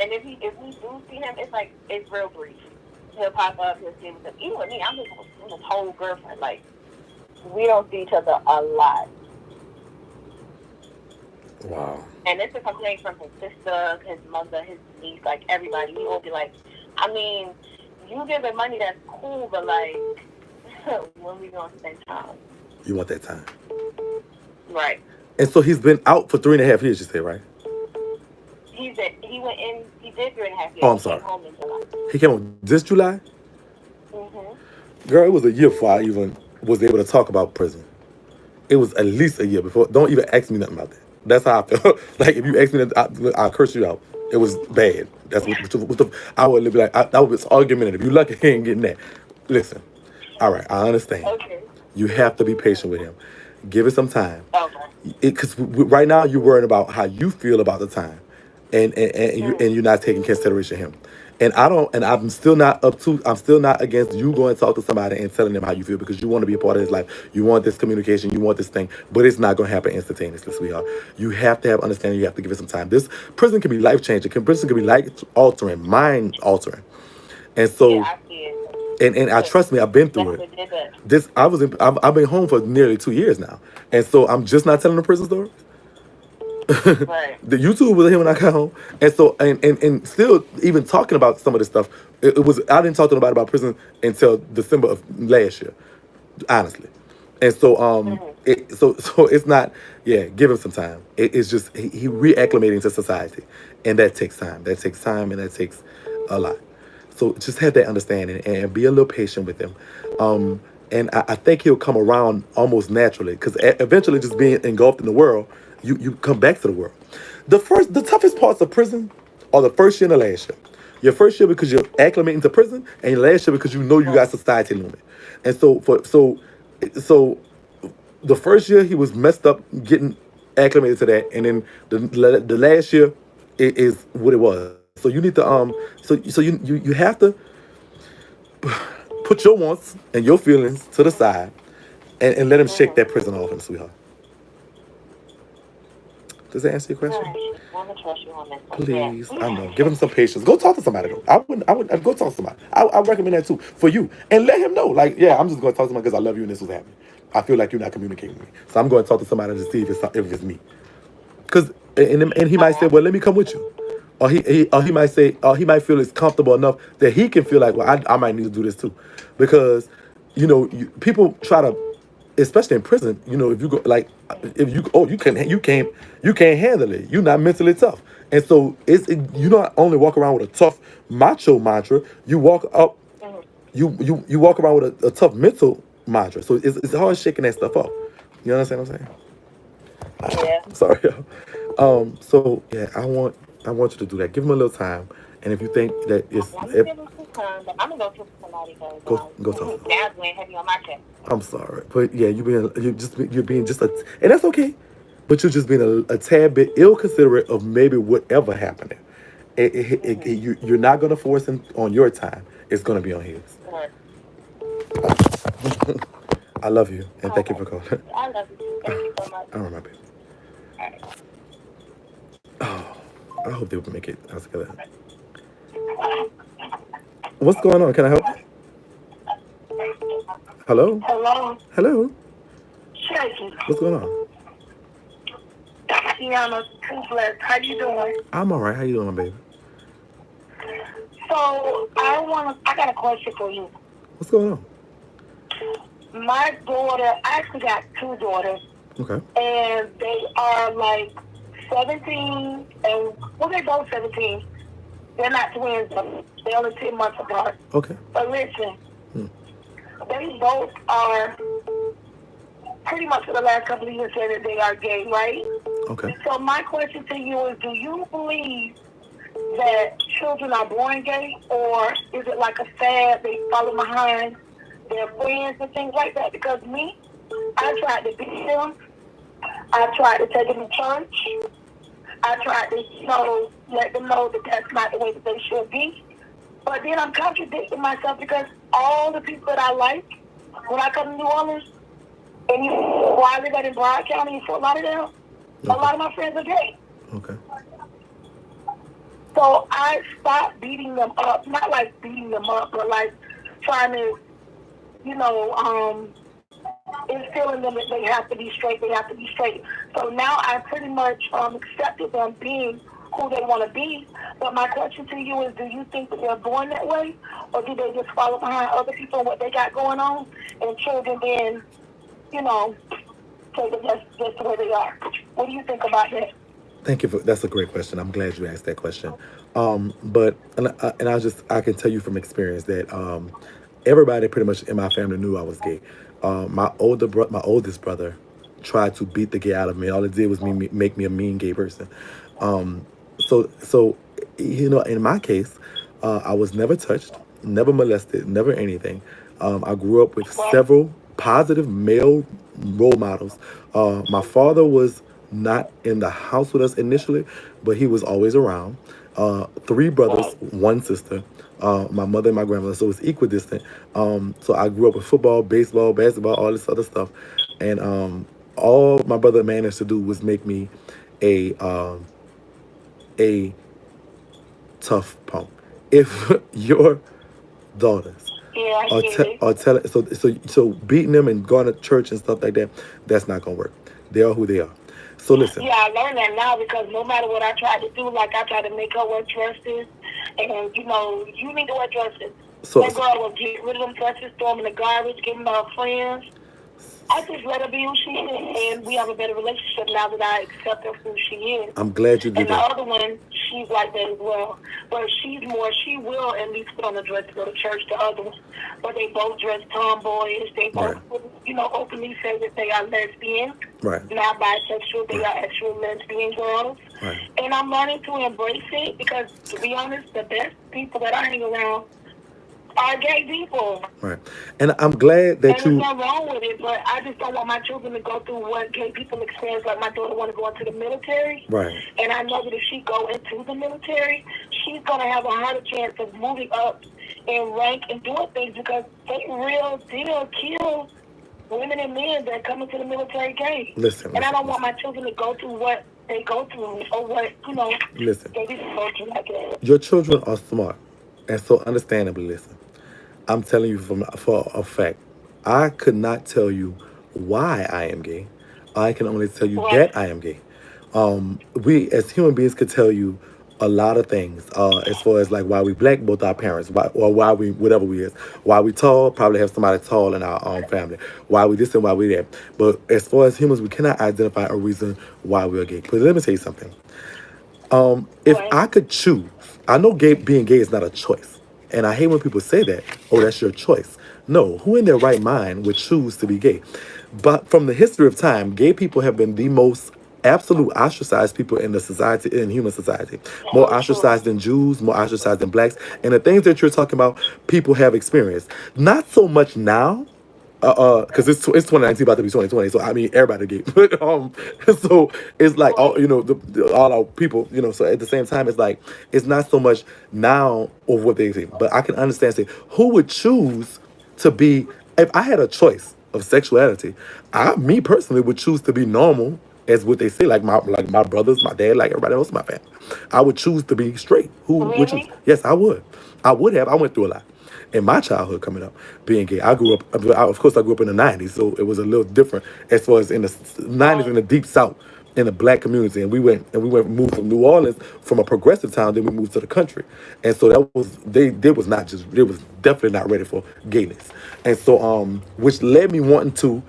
And if we do see him, it's like it's real brief. He'll pop up. He'll see him. Even with me, I'm his whole girlfriend. Like we don't see each other a lot. Wow. And it's a complaint from his sister, his mother, his niece, like everybody. He will be like, I mean, you giving money, that's cool, but like, when we gonna spend time. You want that time. Right. And so he's been out for 3.5 years, you say, right? He went in. He did 3.5 years. Oh, I'm He came sorry. home in July. He came on this July? Mhm. Girl, it was a year before I even was able to talk about prison. It was at least a year before. Don't even ask me nothing about that. That's how I feel. Like, if you ask me that, I'll curse you out. It was bad. That's I would be like, that was argumentative. You lucky he ain't getting that. Listen, all right, I understand. Okay. You have to be patient with him. Give it some time. Okay. Because right now you're worrying about how you feel about the time, and you're not taking consideration of him. And I don't, and I'm still not against you going to talk to somebody and telling them how you feel, because you want to be a part of his life. You want this communication, you want this thing, but it's not going to happen instantaneously, sweetheart. You have to have understanding. You have to give it some time. This prison can be life changing. Prison can be life altering, mind altering, and Yeah, so. I see it. And I trust me, I've been through it. Definitely did that. I've been home for nearly 2 years now, and so I'm just not telling the prison story. Right. The YouTube was here when I got home, and so and still even talking about some of this stuff. It was I didn't talk to nobody about prison until December of last year, honestly. And so so it's not, yeah, give him some time. It's just he reacclimating to society, and that takes time. That takes time, and that takes a lot. So just have that understanding and be a little patient with him. And I think he'll come around almost naturally, because eventually, just being engulfed in the world, you come back to the world. The toughest parts of prison are the first year and the last year. Your first year because you're acclimating to prison, and your last year because you know you got society looming. And so the first year he was messed up getting acclimated to that, and then the last year is what it was. So you need to you have to put your wants and your feelings to the side, and let him shake that prison off him, sweetheart. Does that answer your All question? right. I'm gonna trust you on this one. Please, I Yeah. know. Give him some patience. Go talk to somebody though. I would go talk to somebody. I recommend that too for you, and let him know. Like, yeah, I'm just going to talk to somebody because I love you and this was happening. I feel like you're not communicating with me, so I'm going to talk to somebody to see if it's me. Because and he might say, well, let me come with you, or he might say, or he might feel it's comfortable enough that he can feel like, well, I might need to do this too, because people try to, especially in prison, if you go like, if you you can't handle it. You're not mentally tough, and so you not only walk around with a tough macho mantra, you walk up, you walk around with a tough mental mantra. So it's hard shaking that stuff up. You understand what I'm saying? Yeah. I'm sorry, y'all. So yeah, I want you to do that. Give him a little time, and if you think that I'm gonna give him some time, but I'm gonna go talk to somebody because go talk to him. Dad's weighing heavy on my chest. I'm sorry, but yeah, you're being just and that's okay, but you're just being a tad bit ill-considerate of maybe whatever happened there. You're not gonna force him on your time. It's gonna be on his. Right. I love you, and All thank you right. for calling. I love you. Thank you so much. I don't know, baby. All right. Oh, I hope they will make it out together. What's going on? Can I help? Hello? Hello, Hello? Shakie. What's going on? Tiana Toothless. How you doing? I'm all right. How you doing, my baby? So I got a question for you. What's going on? My daughter, I actually got two daughters, Okay. and they are like 17, and well, they're both 17. They're not twins, but they're only 10 months apart. Okay. But listen, they both are pretty much for the last couple of years saying that they are gay, right? Okay. So my question to you is, do you believe that children are born gay, or is it like a fad, they follow behind their friends and things like that? Because me, I tried to beat them. I tried to take them to church. I tried to, let them know that that's not the way that they should be. But then I'm contradicting myself because all the people that I like, when I come to New Orleans, and where I live at in Broward County and Fort Lauderdale, a lot of my friends are gay. Okay. So I stopped beating them up, not like beating them up, but like trying to, instilling them that they have to be straight, they have to be straight. So now I pretty much accepted them being who they want to be, But my question to you is, do you think that they're born that way, or do they just follow behind other people and what they got going on, and children then, you know, take it just the way they are? What do you think about that? Thank you for that's a great question. I'm glad you asked that question. But and I can tell you from experience that everybody pretty much in my family knew I was gay. My oldest brother tried to beat the gay out of me. All it did was make me a mean gay person. Um, so in my case, I was never touched, never molested, never anything. I grew up with Right. several positive male role models. My father was not in the house with us initially, but he was always around. Three brothers, Right. one sister. My mother and my grandmother, so it's equidistant. So I grew up with football, baseball, basketball, all this other stuff, and all my brother managed to do was make me a a tough punk. If your daughters Yeah, I get it. are telling so beating them and going to church and stuff like that, that's not gonna work. They are who they are. So listen. Yeah, I learned that now because no matter what I tried to do, like I tried to make her wear dresses, and you need to wear dresses. So, That girl will get rid of them dresses, throw them in the garbage, give them to her friends. I just let her be who she is, and we have a better relationship now that I accept her for who she is. I'm glad you did And the that. other one, she's like that as well. But she will at least put on a dress to go to church. The other one, but they both dress tomboyish. They both, Right. openly say that they are lesbians, Right. not bisexual. They Right. are actual lesbian girls. Right. And I'm learning to embrace it because, to be honest, the best people that I hang around are gay people. Right. And I'm glad And that there's you. nothing wrong with it, but I just don't want my children to go through what gay people experience. Like my daughter want to go into the military, Right. and I know that if she go into the military, she's gonna have a harder chance of moving up in rank and doing things because they real deal kill women and men that come into the military gay. Listen. And I don't want Listen. my children to go through what they go through or what Listen. they just go through like that. Your children are smart, and so understandably, listen. I'm telling you for a fact. I could not tell you why I am gay. I can only tell you Right. that I am gay. We as human beings could tell you a lot of things as far as like why we black, both our parents, or why we whatever we is, why we tall, probably have somebody tall in our family, why we this and why we that. But as far as humans, we cannot identify a reason why we are gay. But let me tell you something. If Right. I could choose, I know being gay is not a choice. And I hate when people say that, oh, that's your choice. No, who in their right mind would choose to be gay? But from the history of time, gay people have been the most absolute ostracized people in the society, in human society. More So true. ostracized than Jews, more ostracized than blacks. And the things that you're talking about, people have experienced. Not so much now, because it's 2019 about to be 2020, so I mean everybody gay. But so it's like all all our people, so at the same time it's like it's not so much now of what they think, but I can understand say who would choose to be if I had a choice of sexuality, me personally would choose to be normal as what they say, like my brothers, my dad, like everybody else in my family. I would choose to be straight. Who would choose? Really? Yes, I would. I would have. I went through a lot in my childhood coming up being gay. Of course, I grew up in the 90s, so it was a little different as far as in the 90s in the deep South in the black community. And moved from New Orleans from a progressive town, then we moved to the country. And so they was not just, they was definitely not ready for gayness. And so, which led me wanting to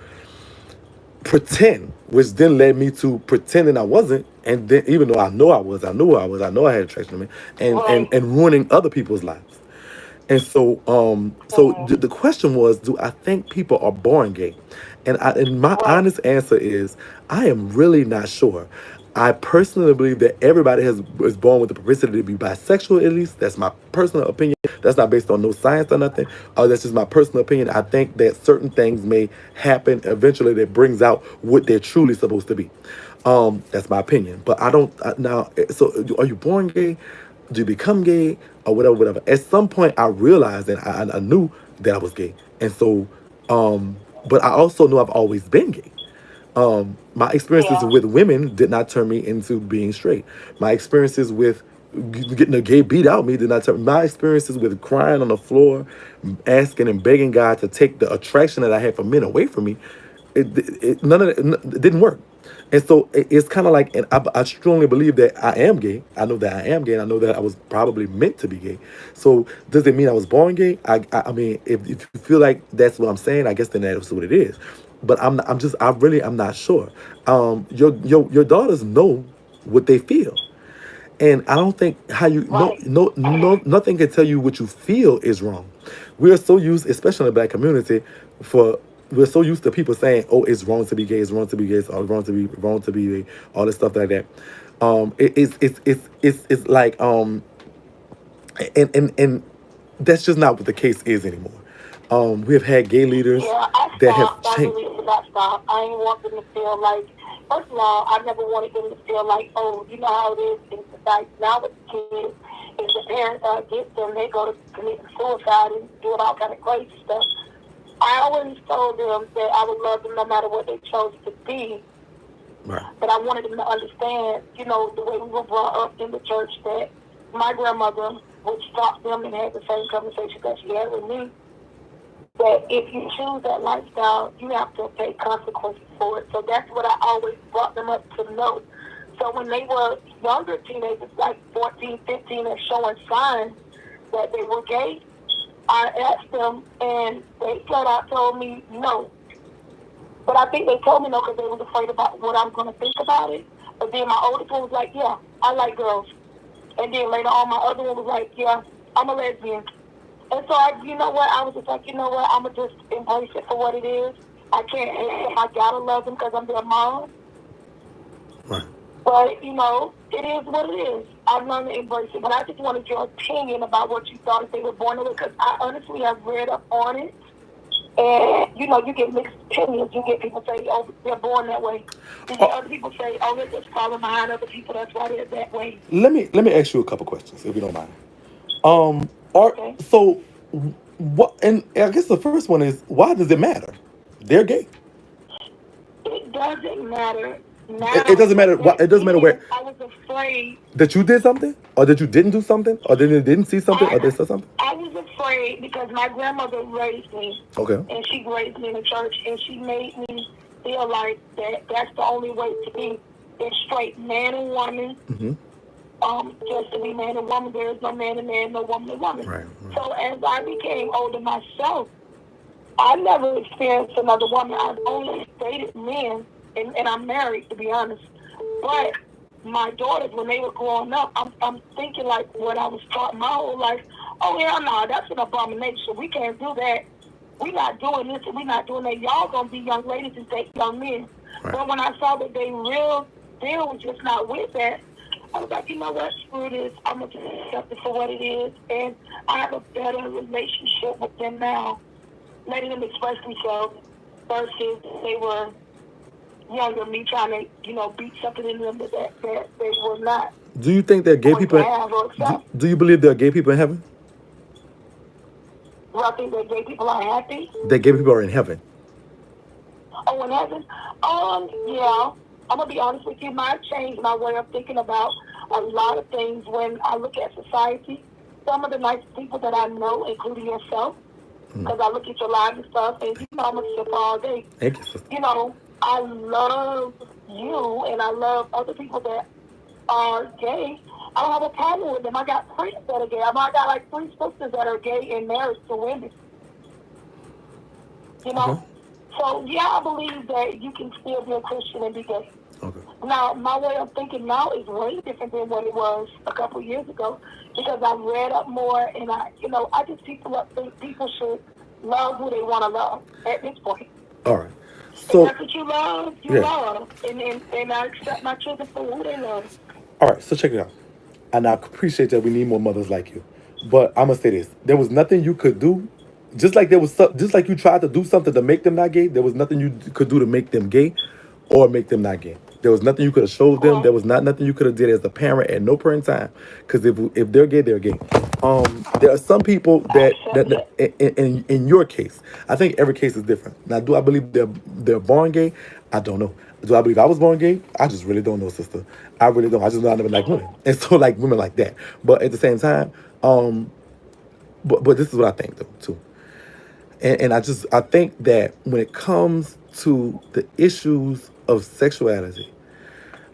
pretend, which then led me to pretending I wasn't, and then even though I know I was, I knew I was, I know I had attraction to men, and ruining other people's lives. And so, the question was, do I think people are born gay? And my honest answer is, I am really not sure. I personally believe that everybody is born with the propensity to be bisexual. At least that's my personal opinion. That's not based on no science or nothing. That's just my personal opinion. I think that certain things may happen eventually that brings out what they're truly supposed to be. That's my opinion. But I don't now. So, are you born gay? Do you become gay or whatever, whatever? At some point, I realized and I knew that I was gay, and so, but I also knew I've always been gay. My experiences Yeah. with women did not turn me into being straight. My experiences with getting a gay beat out me did not turn. My experiences with crying on the floor, asking and begging God to take the attraction that I had for men away from me, none of it didn't work. And so it's kind of like, and I strongly believe that I am gay. I know that I am gay, and I know that I was probably meant to be gay. So does it mean I was born gay? I mean, if you feel like that's what I'm saying, I guess then that's what it is. But I'm not sure. Your daughters know what they feel. And I don't think how you no Right. no no nothing can tell you what you feel is wrong. We're so used, especially in the black community, for we're so used to people saying, "Oh, it's wrong to be gay. It's wrong to be gay. It's wrong to be all this stuff like that." It's like and that's just not what the case is anymore. We have had gay leaders Yeah, I that have stopped. I changed. really did not stop. I ain't want them to feel like, first of all, I never wanted them to feel like, oh, you know how it is in society now with the kids. If the parents get them, they go to commit suicide and doing all kind of crazy stuff. I always told them that I would love them no matter what they chose to be. Right. But I wanted them to understand, you know, the way we were brought up in the church, that my grandmother would stop them and have the same conversation that she had with me. That if you choose that lifestyle, you have to pay consequences for it. So that's what I always brought them up to know. So when they were younger teenagers, like 14, 15, and showing signs that they were gay, I asked them, and they flat out told me no. But I think they told me no because they was afraid about what I'm going to think about it. But then my oldest one was like, yeah, I like girls. And then later on, my other one was like, yeah, I'm a lesbian. And so, you know what? I was just like, you know what? I'm going to just embrace it for what it is. I can't hate them. I got to love them because I'm their mom. Right. But, you know, it is what it is. I've learned to embrace it. But I just wanted your opinion about what you thought if they were born with it, because I honestly have read up on it. And, you know, you get mixed opinions. You get people say, oh, they're born that way. You get other people say, oh, they're just falling behind other people. That's why they're that way. Let me ask you a couple questions if you don't mind. Are Okay? so what? And I guess the first one is, why does it matter? They're gay. It doesn't matter It now, doesn't matter. but It back doesn't matter then where I was afraid. that you did something, or that you didn't do something, or that you didn't see something, or they I said something. I was afraid because my grandmother raised me, Okay. and she raised me in the church, and she made me feel like that's the only way to be. It's straight man and woman. Mm-hmm. Just to be man and woman. There is no man and man, no woman and woman. Right. So as I became older myself, I never experienced another woman. I've only dated men, and I'm married, to be honest. But my daughters, when they were growing up, I'm thinking like what I was taught my whole life. Oh, hell no, that's an abomination. We can't do that. We're not doing this and we're not doing that. Y'all going to be young ladies and date young men. Right. But when I saw that they real deal was just not with that, I was like, you know what, screw this. I'm going to just accept it for what it is. And I have a better relationship with them now, letting them express themselves versus they were younger, me trying to, you know, beat something in them that they were not Do you think there are gay going to people? have or accept. Do you believe there are gay people in heaven? Do I think that gay people are happy? That gay people are in heaven. Oh, in heaven? Yeah. I'm going to be honest with you. Mine changed my way of thinking about a lot of things when I look at society. Some of the nice people that I know, including yourself, because I look at your lives and stuff, and you know I'm a sip all day. Thank you, sister. You know, I love you, and I love other people that are gay. I don't have a problem with them. I got friends that are gay. I got like 3 sisters that are gay and married to women. You know? Okay. So, yeah, I believe that you can still be a Christian and be gay. Okay. Now, my way of thinking now is way different than what it was a couple of years ago because I've read up more and I just think people should love who they want to love at this point. All right. If So, that's what you love, you love. And I accept my children for who they love. all right. So check it out. And I appreciate that we need more mothers like you. But I'm gonna say this: there was nothing you could do. Just like you tried to do something to make them not gay. There was nothing you could do to make them gay, or make them not gay. There was nothing you could have showed them. There was nothing you could have did as a parent at no point in time. Because if they're gay, they're gay. There are some people that in your case, I think every case is different. Now, do I believe they're born gay? I don't know. Do I believe I was born gay? I just really don't know, sister. I really don't. I just know I never like women, and so like women like that. But at the same time, but this is what I think though too. And I think that when it comes to the issues of sexuality,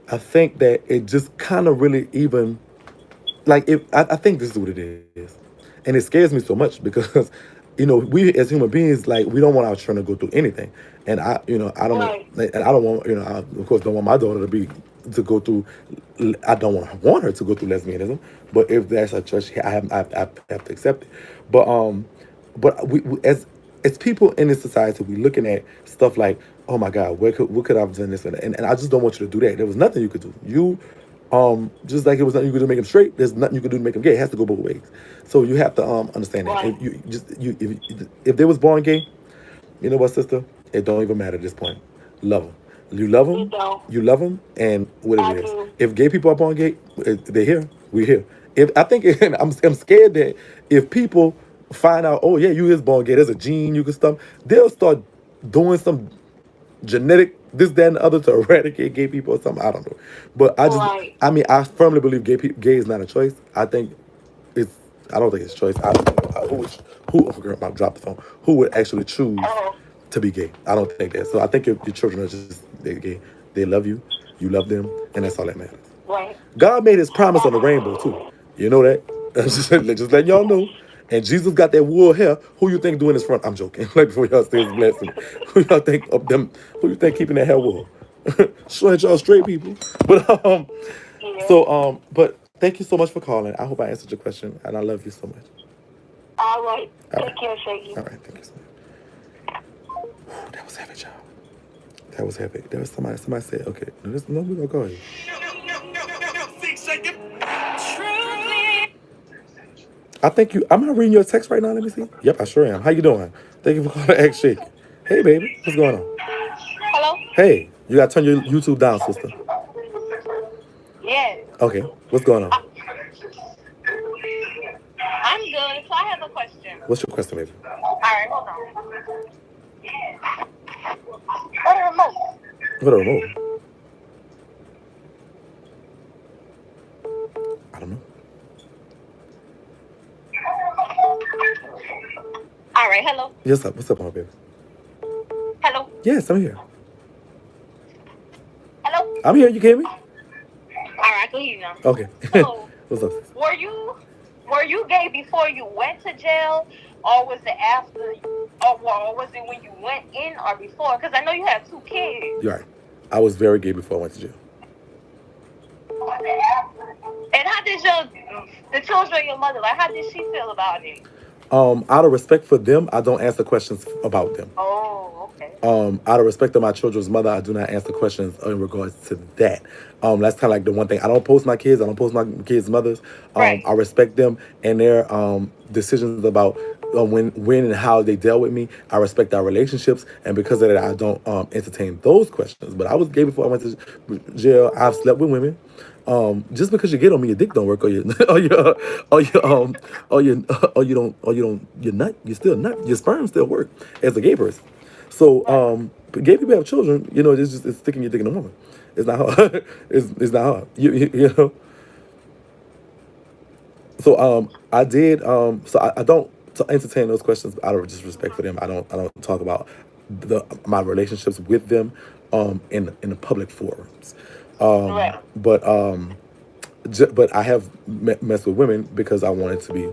I think that it just kind of really even like if I think this is what it is, and it scares me so much because we as human beings like we don't want our children to go through anything, and I don't Right. and I don't want I of course don't want my daughter to go through. I don't want her to go through lesbianism, but if that's a choice, I have to accept it. But we as people in this society, we looking at stuff like, oh my God, what could I have done this and I just don't want you to do that. There was nothing you could do. Just like it was nothing you could do to make him straight, there's nothing you could do to make him gay. It has to go both ways. So you have to understand that. Right. If they was born gay, you know what, sister? It don't even matter at this point. Love them. You love You them. don't. You love them, and what it I is. do. If gay people are born gay, they're here. We're here. If I think I'm scared that if people find out, oh yeah, you is born gay. There's a gene you can stuff. They'll start doing some genetic this, that, and the other to eradicate gay people or something. I don't know, but Right. I firmly believe gay is not a choice. It's I don't think it's a choice. Who oh, girl, I dropped the phone. Who would actually choose Oh, to be gay? I don't think that. So I think your children are just they're gay. They love you. You love them, and that's all that matters. right. God made His promise on the rainbow too. You know that? Just letting y'all know. And Jesus got that wool hair. Who you think doing this front? I'm joking. Like before y'all say it's blasphemy. Who y'all think of them? Who you think keeping that hair wool? Sure, ain't y'all straight people. But Yeah. but thank you so much for calling. I hope I answered your question, and I love you so much. All right. All Take right, care, Shakie. all right. Thank you so much. Whew, that was heavy, y'all. That was heavy. There was somebody. Somebody said, "Okay, no, we gonna go here." I think you. Am I reading your text right now? Let me see. Yep, I sure am. How you doing? Thank you for calling X Shake. Hey, baby, what's going on? Hello? Hey, you gotta turn your YouTube down, sister. Yes. Okay, what's going on? I'm good. So I have a question. What's your question, baby? All right, hold on. What a remote? What a remote? I don't know. All right, hello? Yes, up. What's up, my baby? Hello? Yes, I'm here. Hello? I'm here. You hear me? All right, I can hear you now. Okay. So, What's up, sis? were you gay before you went to jail, or was it after, or was it when you went in or before? Because I know you have 2 kids. You're right. I was very gay before I went to jail. And how did the children of your mother, like, how did she feel about it? Out of respect for them, I don't answer questions about them. Oh, okay. Out of respect to my children's mother, I do not answer questions in regards to that. That's kind of like the one thing. I don't post my kids. I don't post my kids' mothers. Right. I respect them and their decisions about when and how they dealt with me. I respect our relationships, and because of that, I don't entertain those questions. But I was gay before I went to jail. I've slept with women. Just because you get on me, your dick don't work, or you, you're nut. You still nut. Your sperm still work as a gay person. So, but gay people have children. It's sticking your dick in a woman. It's not hard. It's not hard. You know. So I did. So I don't entertain those questions out of just respect for them. I don't talk about my relationships with them in the public forums. Right. But I have messed with women because I wanted to be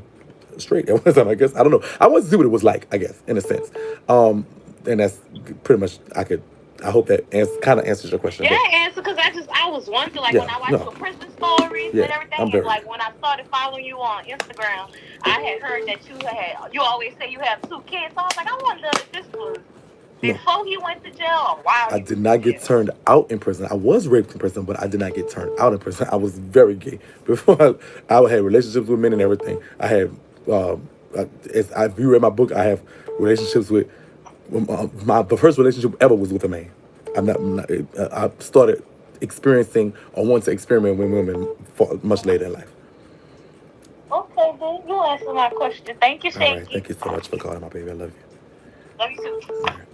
straight at one time. I guess I don't know. I wanted to see what it was like. I guess in a sense. And that's pretty much I hope that kind of answers your question. Yeah, answer, because I was wondering, like, when I watched your prison stories and everything, and like when I started following you on Instagram, I had heard that you always say you have 2 kids. So I was like, I wonder if this was before he went to jail or while I did not get turned out in prison. I was raped in prison, but I did not get turned out in prison. I was very gay before. I had relationships with men and everything. I had, if you read my book, I have relationships with. The first relationship ever was with a man. I started experiencing or wanted to experiment with women much later in life. Okay, then you answered my question. Thank you, Shakie. All right, thank you so much for calling, my baby. I love you. Love you too. All right.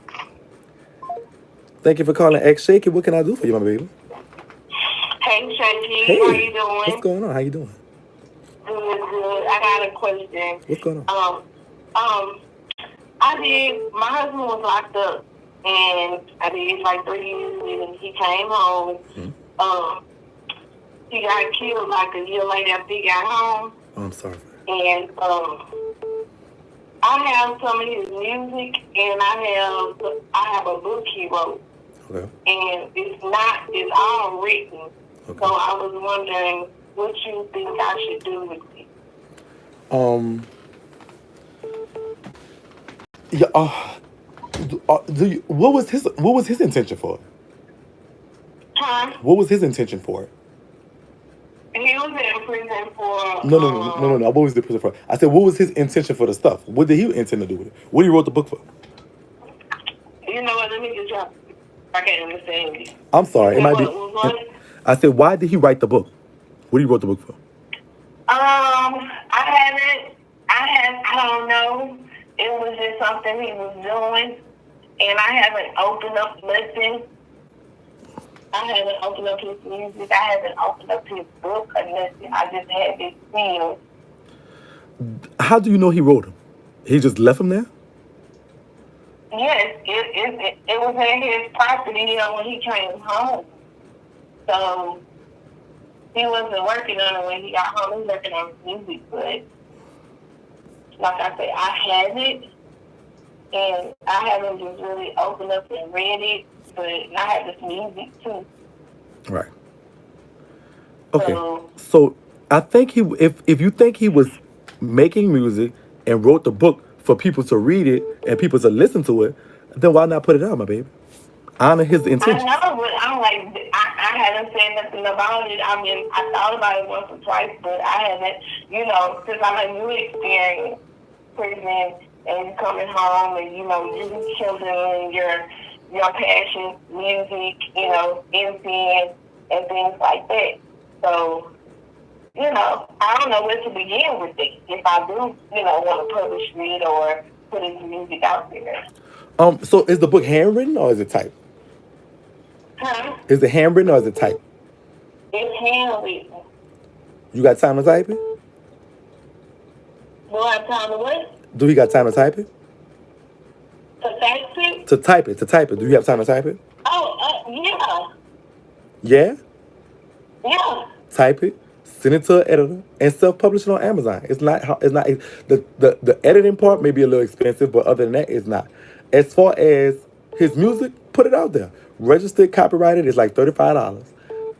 Thank you for calling X Shakie. What can I do for you, my baby? Hey, Shakie. Hey, how you doing? What's going on? How you doing? Good. I got a question. What's going on? My husband was locked up And I did like 3 years with him. He came home. He got killed like a year later after he got home. Oh, I'm sorry. And I have some of his music, and I have a book he wrote. Okay. And it's all written. Okay. So I was wondering what you think I should do with it. Yeah. What was his intention for it? Huh? What was his intention for it? He was in prison for... No. What was the prison for? I said, what was his intention for the stuff? What did he intend to do with it? What did he wrote the book for? You know what? Let me just drop. I can't understand you. I'm sorry. It might be. I said, why did he write the book? What did he wrote the book for? I don't know. It was just something he was doing, and I haven't opened up nothing. I haven't opened up his music. I haven't opened up his book or nothing. I just had this feel. How do you know he wrote them? He just left them there? Yes, it was at his property, when he came home. So he wasn't working on it when he got home. He was working on his music, but like I said, I have it, and I haven't just really opened up and read it, but I have this music too. Right. Okay. So I think if you think he was making music and wrote the book for people to read it and people to listen to it, then why not put it out, my baby? Honor his intentions. I know, but I'm like, I haven't said nothing about it. I mean, I thought about it once or twice, but I haven't, since I'm a new experience, prison, and coming home, and, you children, your passion, music, MCing, and things like that. So, I don't know where to begin with it. If I do, want to publish it or put his music out there. So is the book handwritten or is it typed? Huh? Is it handwritten or is it typed? It's handwritten. You got time to type it? Do I have time to what? Do he got time to type it? To type it? To type it. Do you have time to type it? Oh, yeah. Yeah? Yeah. Type it, send it to an editor, and self-publish it on Amazon. The editing part may be a little expensive, but other than that, it's not. As far as his music, put it out there. Registered, copyrighted, it's like $35.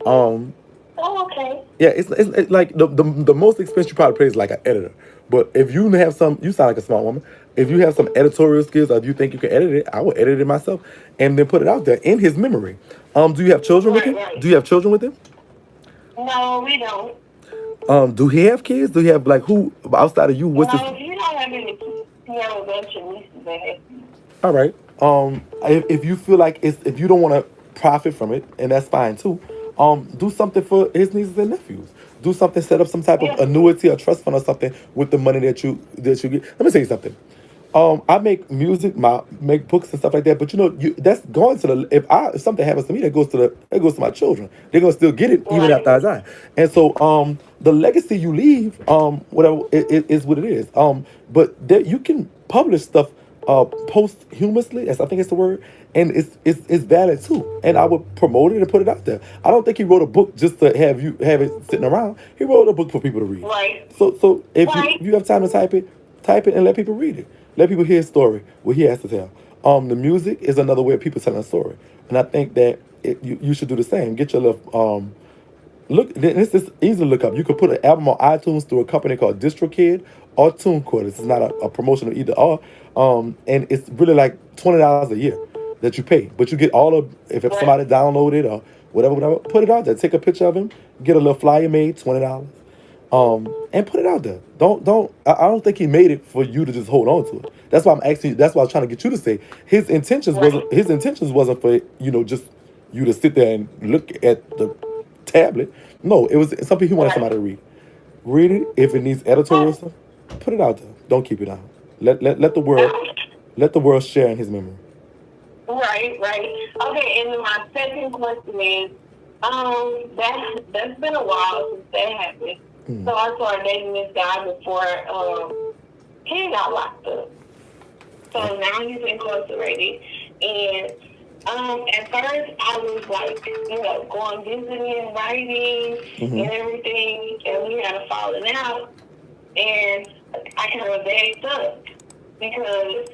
Oh, okay. Yeah, it's like the most expensive you probably pay is like an editor. But if you have you sound like a smart woman. If you have some editorial skills, or if you think you can edit it, I will edit it myself and then put it out there in his memory. Do you have children with him? Right. Do you have children with him? No, we don't. Do he have kids? Do he have who outside of you? No, he don't have any kids. He has a bunch of nieces and nephews. All right. If you feel like if you don't want to profit from it, and that's fine too. Do something for his nieces and nephews. Do something. Set up some type of annuity or trust fund or something with the money that you get. Let me tell you something. I make music, make books and stuff like that. But that's going to the if something happens to me, that goes to my children. They're gonna still get it even after I die. And so the legacy you leave, whatever it is what it is. But you can publish stuff posthumously, as I think it's the word, and it's valid too. And I would promote it and put it out there. I don't think he wrote a book just to have it sitting around. He wrote a book for people to read. Right. So if you have time to type it and let people read it. Let people hear his story, what he has to tell. The music is another way of people telling a story. And I think that you should do the same. Get your little, look, this is easy to look up. You could put an album on iTunes through a company called DistroKid or TuneCore. This is not a promotional either or. And it's really like $20 a year that you pay. But you get all of, if somebody download it or whatever, put it out there. Take a picture of him, get a little flyer made, $20. And put it out there. I don't think he made it for you to just hold on to it. That's why I'm asking you. That's why I was trying to get you to say his intentions wasn't for just you to sit there and look at the tablet. No, it was something he wanted somebody to read. Read it. If it needs editorial stuff, put it out there. Don't keep it out. Let the world share in his memory. Right. Okay, and then my second question is, that's been a while since that happened. So I started dating this guy before he got locked up. So now he's incarcerated, And at first I was like, going visiting, writing, and everything, and we had a falling out, and I kind of backed up because,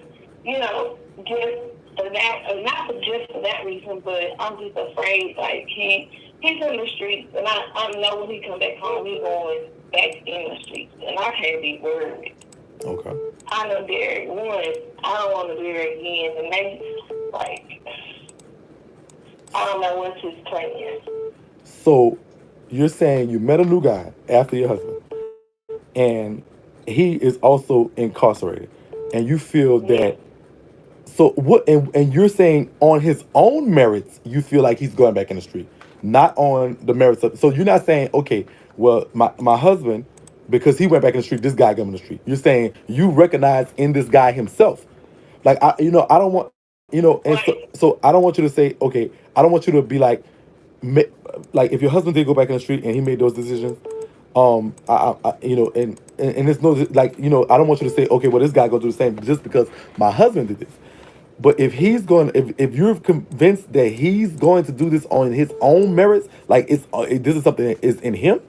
just for that, not for just for that reason, but I'm just afraid, like, he's in the streets, and I know when he come back home, he's going back in the streets, and I can't be worried. Okay. I done buried once. I don't want to bury again, and they, like, I don't know what's his plan. So you're saying you met a new guy after your husband, and he is also incarcerated, and you feel that. So what? And you're saying on his own merits, you feel like he's going back in the street, not on the merits of. So you're not saying, okay, well, my husband, because he went back in the street, this guy got in the street. You're saying you recognize in this guy himself, like I don't want, and so I don't want you to say, okay, I don't want you to be like if your husband did go back in the street and he made those decisions, and it's no, like, I don't want you to say, okay, well, this guy go do the same just because my husband did this. But if he's going, if you're convinced that he's going to do this on his own merits, like this is something that is in him,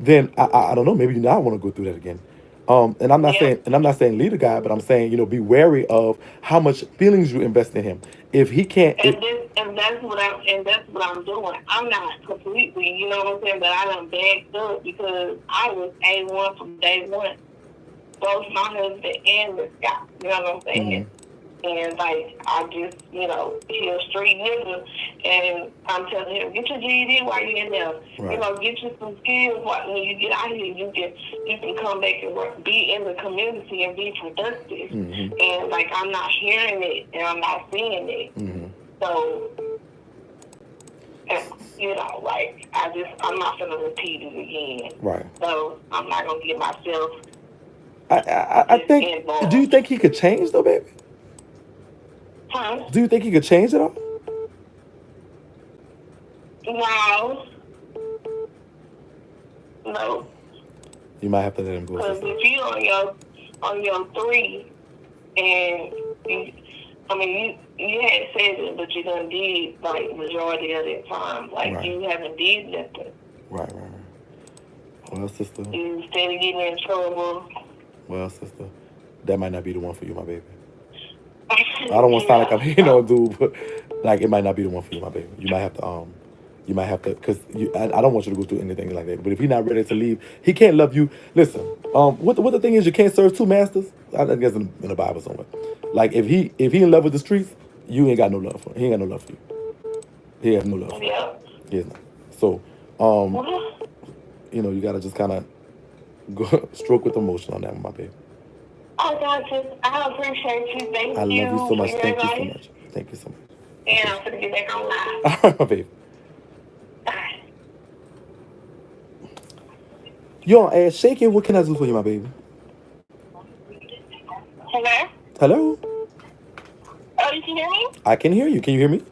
then I don't know, maybe you not want to go through that again. And I'm not saying lead a guy, but I'm saying, be wary of how much feelings you invest in him. If he can't, and that's what I'm doing. I'm not completely, you know what I'm saying, but I done backed up because I was A1 from day one. Both my husband and this guy, you know what I'm saying? Mm-hmm. And, like, I just, he a street nigga, and I'm telling him, get your GED while you're in there. Right. Get you some skills when you get out here. You can come back and work, be in the community and be productive. Mm-hmm. And, like, I'm not hearing it, and I'm not seeing it. Mm-hmm. So, like, I'm not going to repeat it again. Right. So, I'm not going to get myself I think, involved. Do you think he could change, though, baby? Huh? Do you think he could change it all? No. You might have to let him go. Because if you on your 3, and you had said it, but you done did like majority of the time, like right. You haven't did nothing. Right. Well, sister. You instead of getting in trouble. Well, sister, that might not be the one for you, my baby. I don't want to sound like I'm hitting on dude, but like it might not be the one for you, my baby. You might have to, because I don't want you to go through anything like that. But if he's not ready to leave, he can't love you. Listen, what the thing is, you can't serve 2 masters. I guess in the Bible somewhere. Like if he in love with the streets, you ain't got no love for him. He ain't got no love for you. He has no love for you. Yeah. He has not. So, you gotta just kind of go stroke with emotion on that one, my baby. I appreciate you. Thank you. I love you so much. Thank you so much. Thank you so much. And I'm gonna get back on live. All right, my baby. Bye. Yo, Shakie, what can I do for you, my baby? Hello? Hello? Oh, you can hear me? I can hear you. Can you hear me?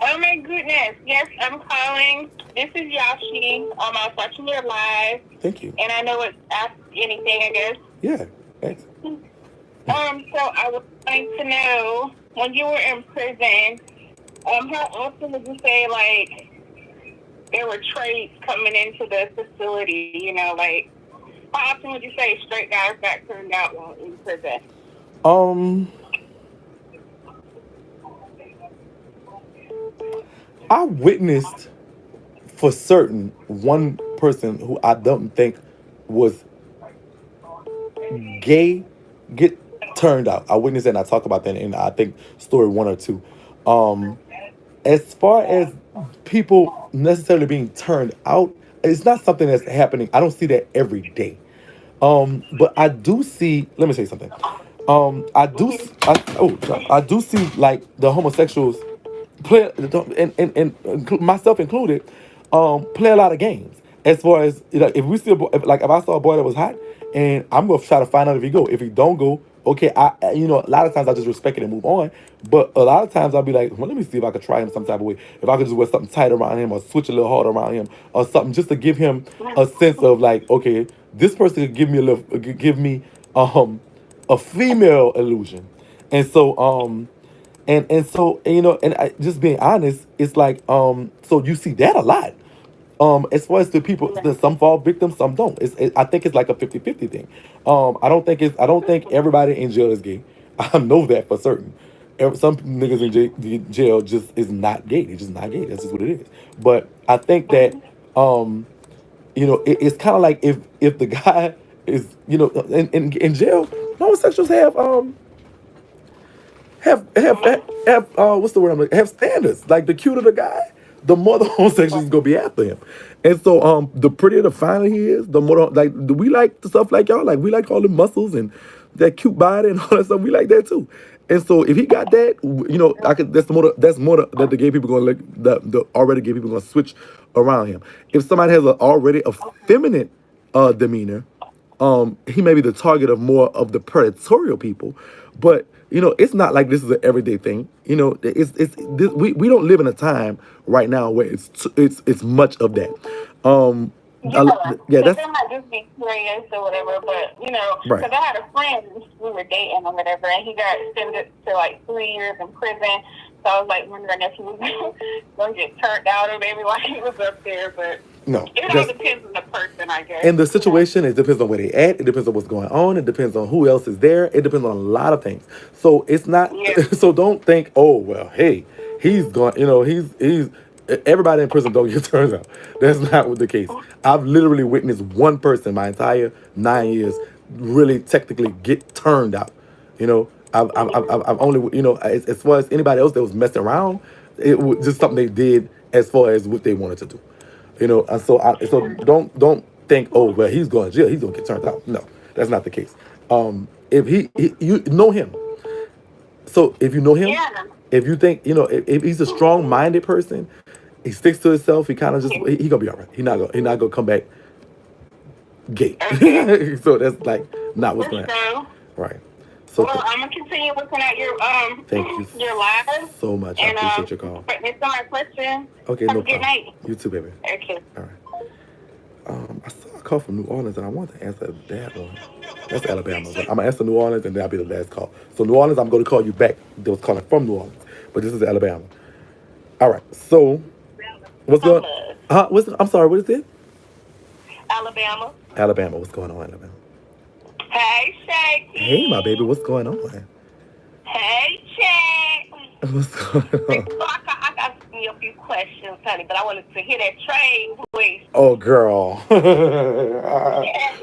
Oh, my goodness. Yes, I'm calling. This is Yashi. I was watching your live. Thank you. And I know it's Ask Anything, I guess. Yeah, thanks. So I would like to know, when you were in prison, how often would you say, like, there were traits coming into the facility, like, how often would you say straight guys got turned out while in prison? I witnessed for certain one person who I don't think was gay get turned out. I witnessed that, and I talk about that in I think story 1 or 2. As far as people necessarily being turned out, it's not something that's happening. I don't see that every day. But I do see. Let me say something. I do see like the homosexuals play, and myself included, play a lot of games. As far as if we see if I saw a boy that was hot, and I'm gonna try to find out if he go. If he don't go, okay, a lot of times I just respect it and move on. But a lot of times I'll be like, well, let me see if I could try him some type of way. If I could just wear something tight around him or switch a little harder around him or something, just to give him a sense of like, okay, this person could give me a female illusion. And so And so and, and just being honest, it's like so you see that a lot. As far as the people, some fall victims, some don't. I think it's like a 50-50 thing. I don't think everybody in jail is gay. I know that for certain. Some niggas in jail just is not gay. They're just not gay. That's just what it is. But I think that it's kind of like if the guy is in jail, homosexuals have what's the word I'm like, have standards. Like the cuter the guy, the more the homosexuals is gonna be after him. And so the prettier the finer he is, the more like do we like the stuff like y'all? Like we like all the muscles and that cute body and all that stuff. We like that too. And so if he got that, I could that's more that the gay people gonna like the already gay people gonna switch around him. If somebody has already effeminate demeanor, he may be the target of more of the predatorial people, but it's not like this is an everyday thing. We don't live in a time right now where it's much of that. Yeah, Yeah, because that's they might just be curious or whatever, but right. because I had a friend, we were dating or whatever, and he got sentenced to like 3 years in prison. So I was like wondering if he was going to get turned out or maybe while he was up there, but No, it all depends on the person, I guess. and the situation, it depends on where they at. It depends on what's going on. It depends on who else is there. It depends on a lot of things. So it's not. Yeah. So don't think, oh well, hey, he's gone. He's everybody in prison don't get turned out. That's not what the case. I've literally witnessed one person my entire 9 years really technically get turned out. I've only as far as anybody else that was messing around, it was just something they did as far as what they wanted to do. And so don't think, oh well, he's going to jail, he's gonna get turned out. No, that's not the case. If you know him, so if you know him, Yeah. if you think if he's a strong-minded person, he sticks to himself. He kind of just he gonna be all right. He not gonna come back gay. Okay. So that's like not what's going to happen. So, Right. So well, I'm gonna continue looking at your thank you your live. so much. I And appreciate your call. it's my question. Okay, Have no a good problem. night. You too, baby. Okay. All right. I saw a call from New Orleans and I wanted to answer that one. That's Alabama. But I'm gonna answer New Orleans and that'll be the last call. So New Orleans, I'm gonna call you back. They was calling from New Orleans, but this is Alabama. All right. So what's going? I'm sorry. What is it? Alabama. Alabama. What's going on, Alabama? Hey, Shakie. Hey, my baby. What's going on? Hey, Chad. What's going on? I got me a few questions, honey, but I wanted to hear that trade voice. Oh, girl. Yeah.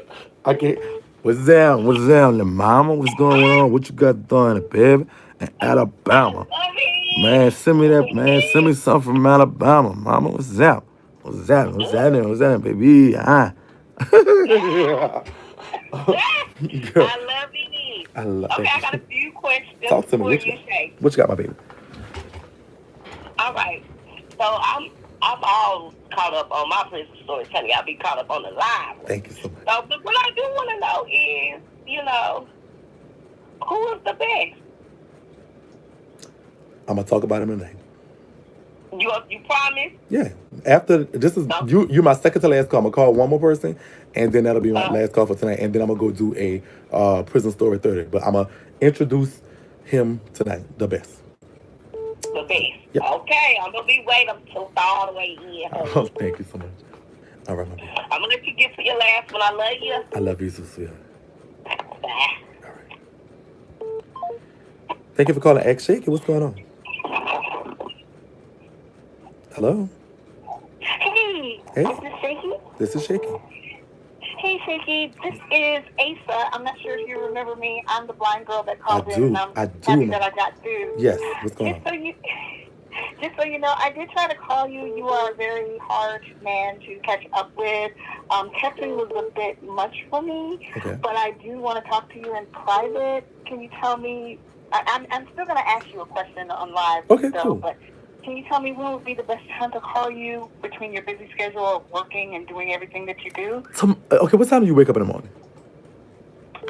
I can't. What's down? What's down, the mama? What's going on? What you got done, baby? In Alabama. Man, send me that, man. Send me something from Alabama, mama. What's that? What's that? What's that? What's that, baby? Girl, I love you. I love Okay, thank I you. got a few questions Talk to me. for What you, you got? Shay. What you got, my baby? All right. So I'm all caught up on my prison stories, honey. I'll be caught up on the live. Thank you so much. So, but what I do want to know is, who is the best? I'm gonna talk about him tonight. You promise? Yeah. After this is you're my second to last call. I'm gonna call one more person, and then that'll be my last call for tonight. And then I'm gonna go do a prison story 30. But I'm gonna introduce him tonight, the best. The best. Yep. Okay, I'm gonna be waiting until all the way in. Oh, thank you so much. All right, my baby. I'm gonna let you get to your last one. I love you. I love you, so sweetheart. Bye. All right. Thank you for calling MC Shakie. What's going on? Hello. Hey. Hey. Is this Shakie? This is Shakie. Hey, Shakie. This is Asa. I'm not sure if you remember me. I'm the blind girl that I called in. do. And I'm I do. happy that I got through. Yes. What's going on? Just so you know, I did try to call you. You are a very hard man to catch up with. Texting was a bit much for me, Okay. but I do want to talk to you in private. Can you tell me? I'm still going to ask you a question on live. Okay, though, cool. But can you tell me when would be the best time to call you between your busy schedule of working and doing everything that you do? Okay, what time do you wake up in the morning?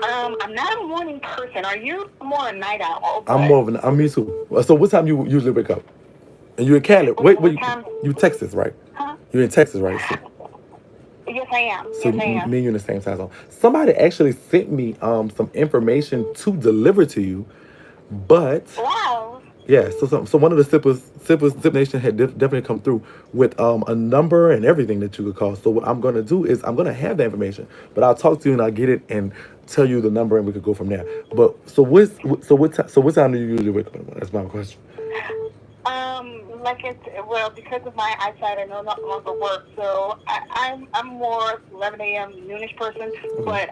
I'm not a morning person. Are you more a night owl? I'm me too. So what time you usually wake up? And you in Cali? Wait, you Texas, right? Huh? You're in Texas, right? So, Yes, I am. so Yes, I am. me and you in the same time zone. Somebody actually sent me some information to deliver to you, but Wow. Yeah, so one of the Zip Nation had definitely come through with a number and everything that you could call. So what I'm gonna do is I'm gonna have the information, but I'll talk to you and I'll get it and tell you the number and we could go from there. But so what time do you usually wake up? That's my question. Like it's well, because of my eyesight, I no longer work, so I'm more 11 a.m. noonish person. Okay. But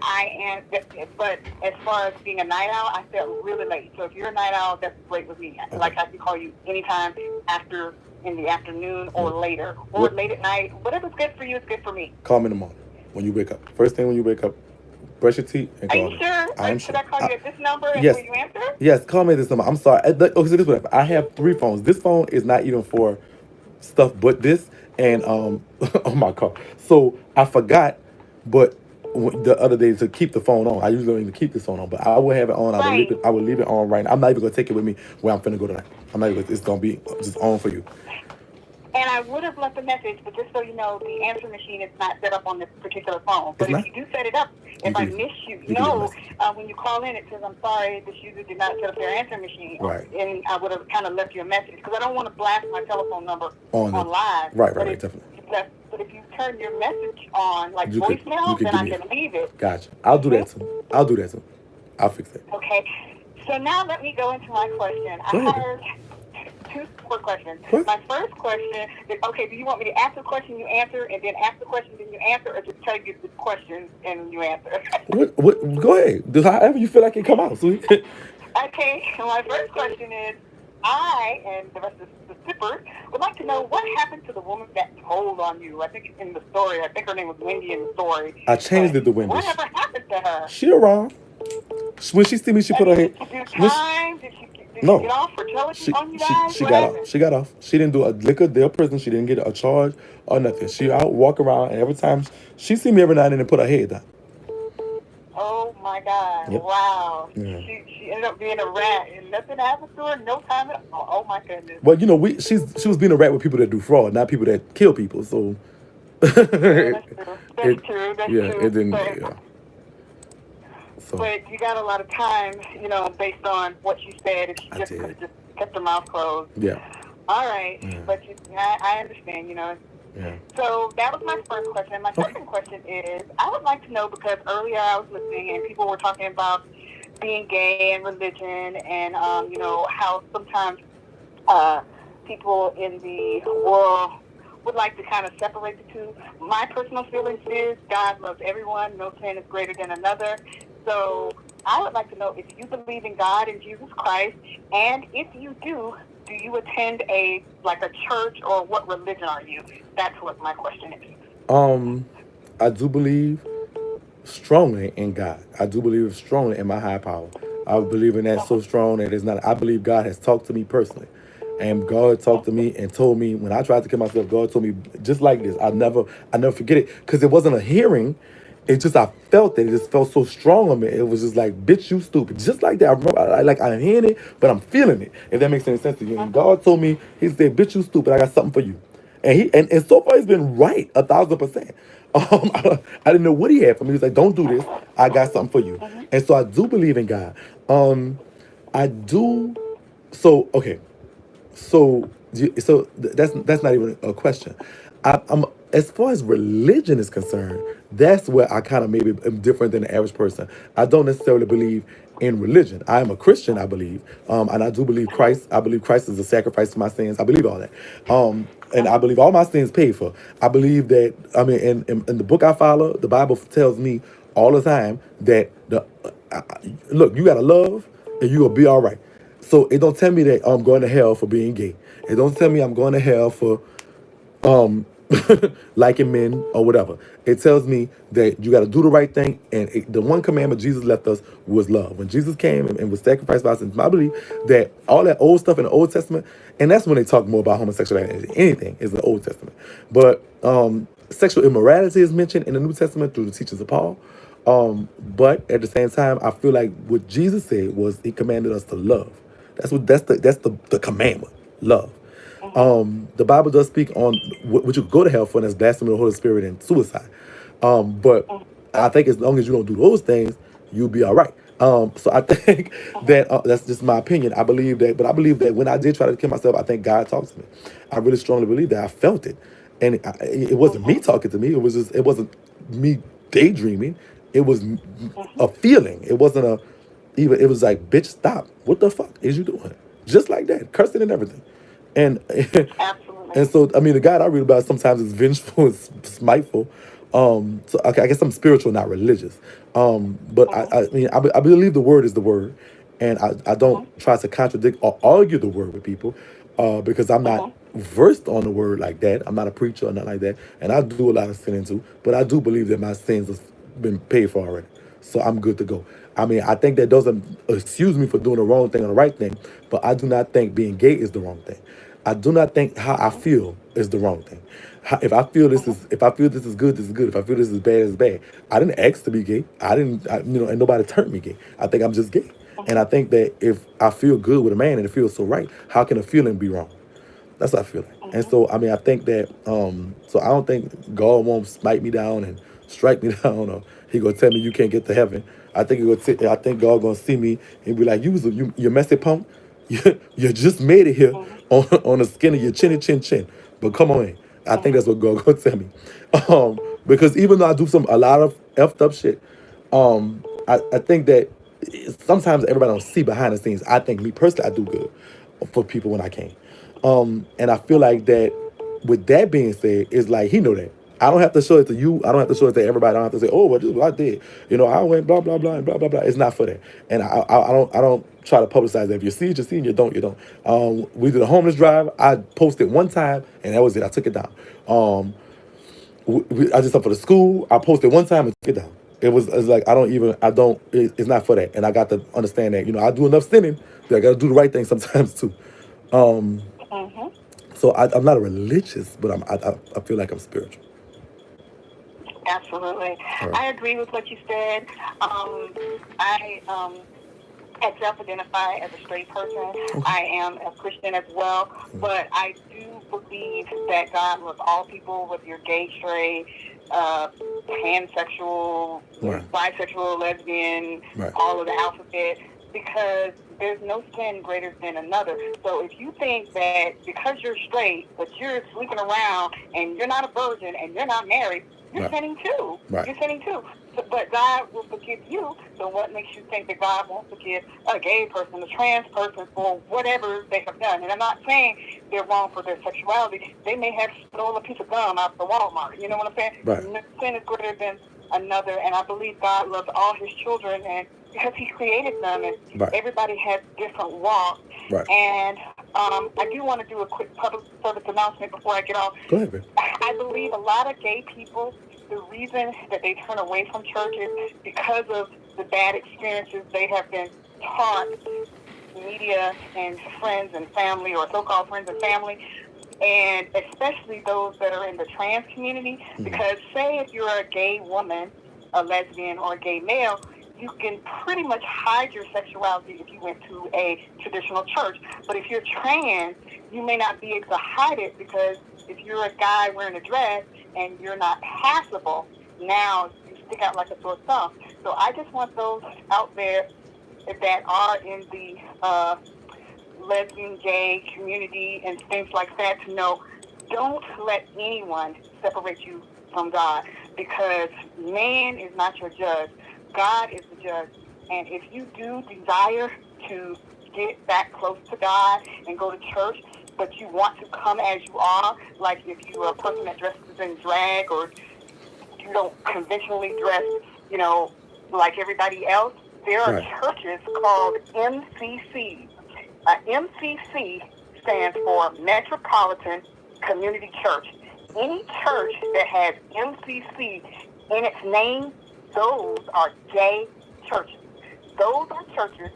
but as far as being a night owl, I feel really late. So if you're a night owl, that's great with me. Okay. Like I can call you anytime after in the afternoon or Yeah. later or What? late at night. Whatever's good for you is good for me. Call me in the morning when you wake up. First thing when you wake up, brush your teeth and Are call you me. sure? I am Should sure. I call you at this number and Yes, will you answer? yes. Call me at this number. I'm sorry. Okay, so this is what happened. I have three phones. This phone is not even for stuff but this and on my car. So I forgot, but the other day to keep the phone on. I usually don't even keep this phone on, but I will have it on. I will leave Right. it. I will leave it on right now. I'm not even gonna take it with me where I'm finna go tonight. I'm not even. It's gonna be just on for you. And I would have left a message, but just so you know, the answer machine is not set up on this particular phone. It's But if not. you do set it up, You if I can leave. miss you, You can leave a no, message. when you call in, it says, I'm sorry, this user did not set up their answer machine. Right. And I would have kind of left you a message because I don't want to blast my telephone number On the on live. right, But definitely. but if you turn your message on, like You voicemail, could then give I me. can leave it. Gotcha. I'll do that too. I'll do that too. I'll fix that. Okay. So now let me go into my question. Go I ahead. have two quick questions. What? My first question is, okay, do you want me to ask the question, you answer, and then ask the question, then you answer, or just tell you the question and you answer? What? Go ahead. Do however you feel like it come out, sweet. Okay, my first question is, I and the rest of the sippers would like to know what happened to the woman that told on you. I think in the story, I think her name was Wendy in the story. I changed But it to Wendy. whatever happened to her? She around. When she see me, she I put her mean, head. did she do When time? Did she no, get off for telling on you guys? she What got off. happened? She got off. She didn't do a liquor deal prison. She didn't get a charge or nothing. She out walk around and every time she see me every now and then and put her head down. Oh my God! Yep. Wow. Yeah. She ended up being a rat, and nothing happened to her. No time at all. Oh my goodness. Well, you know, she was being a rat with people that do fraud, not people that kill people. So Yeah, that's true. That's it, true. That's yeah, true. it didn't. But, Yeah. So but you got a lot of time, based on what you said. If she I just did. could have just kept her mouth closed. Yeah. All right. Yeah. But I understand. Yeah. So that was my first question. My second question is, I would like to know, because earlier I was listening and people were talking about being gay and religion and, how sometimes people in the world would like to kind of separate the two. My personal feelings is God loves everyone. No sin is greater than another. So I would like to know if you believe in God and Jesus Christ, and if you do you attend a church, or what religion are you? That's what my question is. I do believe strongly in God. I do believe strongly in my high power. I believe in that so strong that it's not. I believe God has talked to me personally, and God talked to me and told me when I tried to kill myself. God told me just like this. I never forget it because it wasn't a hearing. It just I felt it. It just felt so strong on me. It was just like, bitch, you stupid. Just like that. I remember, I'm hearing it, but I'm feeling it. If that makes any sense to you. And God told me, He said, bitch, you stupid. I got something for you. And and so far he's been right 1,000%. I didn't know what he had for me. He was like, don't do this. I got something for you. And so I do believe in God. I do. So okay. That's not even a question. I'm as far as religion is concerned, that's where I kind of maybe am different than the average person. I don't necessarily believe in religion. I am a Christian, I believe, and I do believe Christ. I believe Christ is a sacrifice for my sins. I believe all that, and I believe all my sins paid for. I believe that. I mean, in the book I follow, the Bible tells me all the time that look, you gotta love, and you gonna be all right. So it don't tell me that I'm going to hell for being gay. It don't tell me I'm going to hell for um liking men or whatever. It tells me that you got to do the right thing, and the one commandment Jesus left us was love. When Jesus came and was sacrificed for us, and I believe that all that old stuff in the Old Testament, and that's when they talk more about homosexuality. Anything is the Old Testament, but sexual immorality is mentioned in the New Testament through the teachings of Paul. But at the same time, I feel like what Jesus said was He commanded us to love. That's the commandment, love. The Bible does speak on what you go to hell for, and that's blasphemy of the Holy Spirit and suicide. But I think as long as you don't do those things, you'll be all right. So I think that that's just my opinion. I believe that, but I believe that when I did try to kill myself, I think God talked to me. I really strongly believe that. I felt it, and it wasn't me talking to me. It wasn't me daydreaming. It was a feeling. It wasn't a even. It was like, bitch, stop. What the fuck is you doing? Just like that, cursing and everything, and Absolutely. and so, I mean, the God I read about sometimes is vengeful and spiteful. So okay, I guess I'm spiritual, not religious. But I mean, I believe the word is the word, and I don't try to contradict or argue the word with people, because I'm not versed on the word like that. I'm not a preacher or nothing like that, and I do a lot of sinning too. But I do believe that my sins have been paid for already, so I'm good to go. I mean, I think that doesn't excuse me for doing the wrong thing or the right thing, but I do not think being gay is the wrong thing. I do not think how I feel is the wrong thing. If I feel this is good, this is good. If I feel this is bad, it's bad. I didn't ask to be gay. And nobody turned me gay. I think I'm just gay. And I think that if I feel good with a man and it feels so right, how can a feeling be wrong? That's what I feel like. And so, I mean, I think that, so I don't think God won't smite me down and strike me down, or he gonna tell me you can't get to heaven. I think God gonna see me and be like, you messy punk. You just made it here on the skin of your chinny chin chin. But come on in. I think that's what God gonna tell me. Because even though I do a lot of effed up shit, I think that sometimes everybody don't see behind the scenes. I think me personally, I do good for people when I can. And I feel like that with that being said, it's like he know that. I don't have to show it to you. I don't have to show it to everybody. I don't have to say, oh, well, this is what I did. I went blah blah blah and blah blah blah. It's not for that. And I don't try to publicize that. If you see it, you see, and you don't, you don't. We did a homeless drive. I posted one time, and that was it. I took it down. I did something for the school. I posted one time and took it down. It's like it's not for that. And I got to understand that, I do enough sinning that I got to do the right thing sometimes too. Um, so I'm not a religious, but I feel like I'm spiritual. Absolutely. All right. I agree with what you said. I self-identify as a straight person. Okay. I am a Christian as well, but I do believe that God loves all people, whether you're gay, straight, pansexual, Right. bisexual, lesbian, Right. all of the alphabet, because there's no sin greater than another. So if you think that because you're straight, but you're sleeping around and you're not a virgin and you're not married, you're Right. sinning too. Right. You're sinning too. But God will forgive you. So what makes you think that God won't forgive a gay person, a trans person, for whatever they have done? And I'm not saying they're wrong for their sexuality. They may have stolen a piece of gum out the Walmart. You know what I'm saying? Right. No sin is greater than another. And I believe God loves all his children, and because he created them, and Right. everybody has different walks. Right. And I do want to do a quick public service announcement before I get off. Go ahead, babe. I believe a lot of gay people, the reason that they turn away from church is because of the bad experiences they have been taught, media and friends and family, or so-called friends and family, and especially those that are in the trans community. Because say if you're a gay woman, a lesbian, or a gay male, you can pretty much hide your sexuality if you went to a traditional church. But if you're trans, you may not be able to hide it, because if you're a guy wearing a dress and you're not passable, now you stick out like a sore thumb. So I just want those out there that are in the lesbian, gay community and things like that to know, don't let anyone separate you from God, because man is not your judge. God is the judge. And if you do desire to get back close to God and go to church, but you want to come as you are, like if you're a person that dresses in drag, or you don't conventionally dress, like everybody else, there are churches called MCC. MCC stands for Metropolitan Community Church. Any church that has MCC in its name, those are gay churches. Those are churches,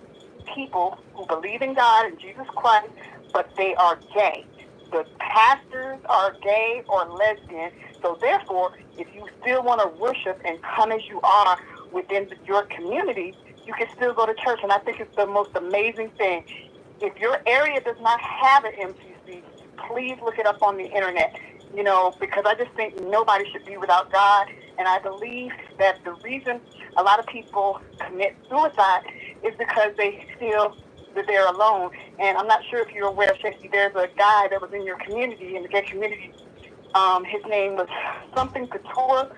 people who believe in God and Jesus Christ, but they are gay. The pastors are gay or lesbian. So therefore, if you still want to worship and come as you are within your community, you can still go to church. And I think it's the most amazing thing. If your area does not have an MCC, please look it up on the internet. because I just think nobody should be without God. And I believe that the reason a lot of people commit suicide is because they feel that they're alone. And I'm not sure if you're aware, Shakie, there's a guy that was in your community, in the gay community. His name was something Couture,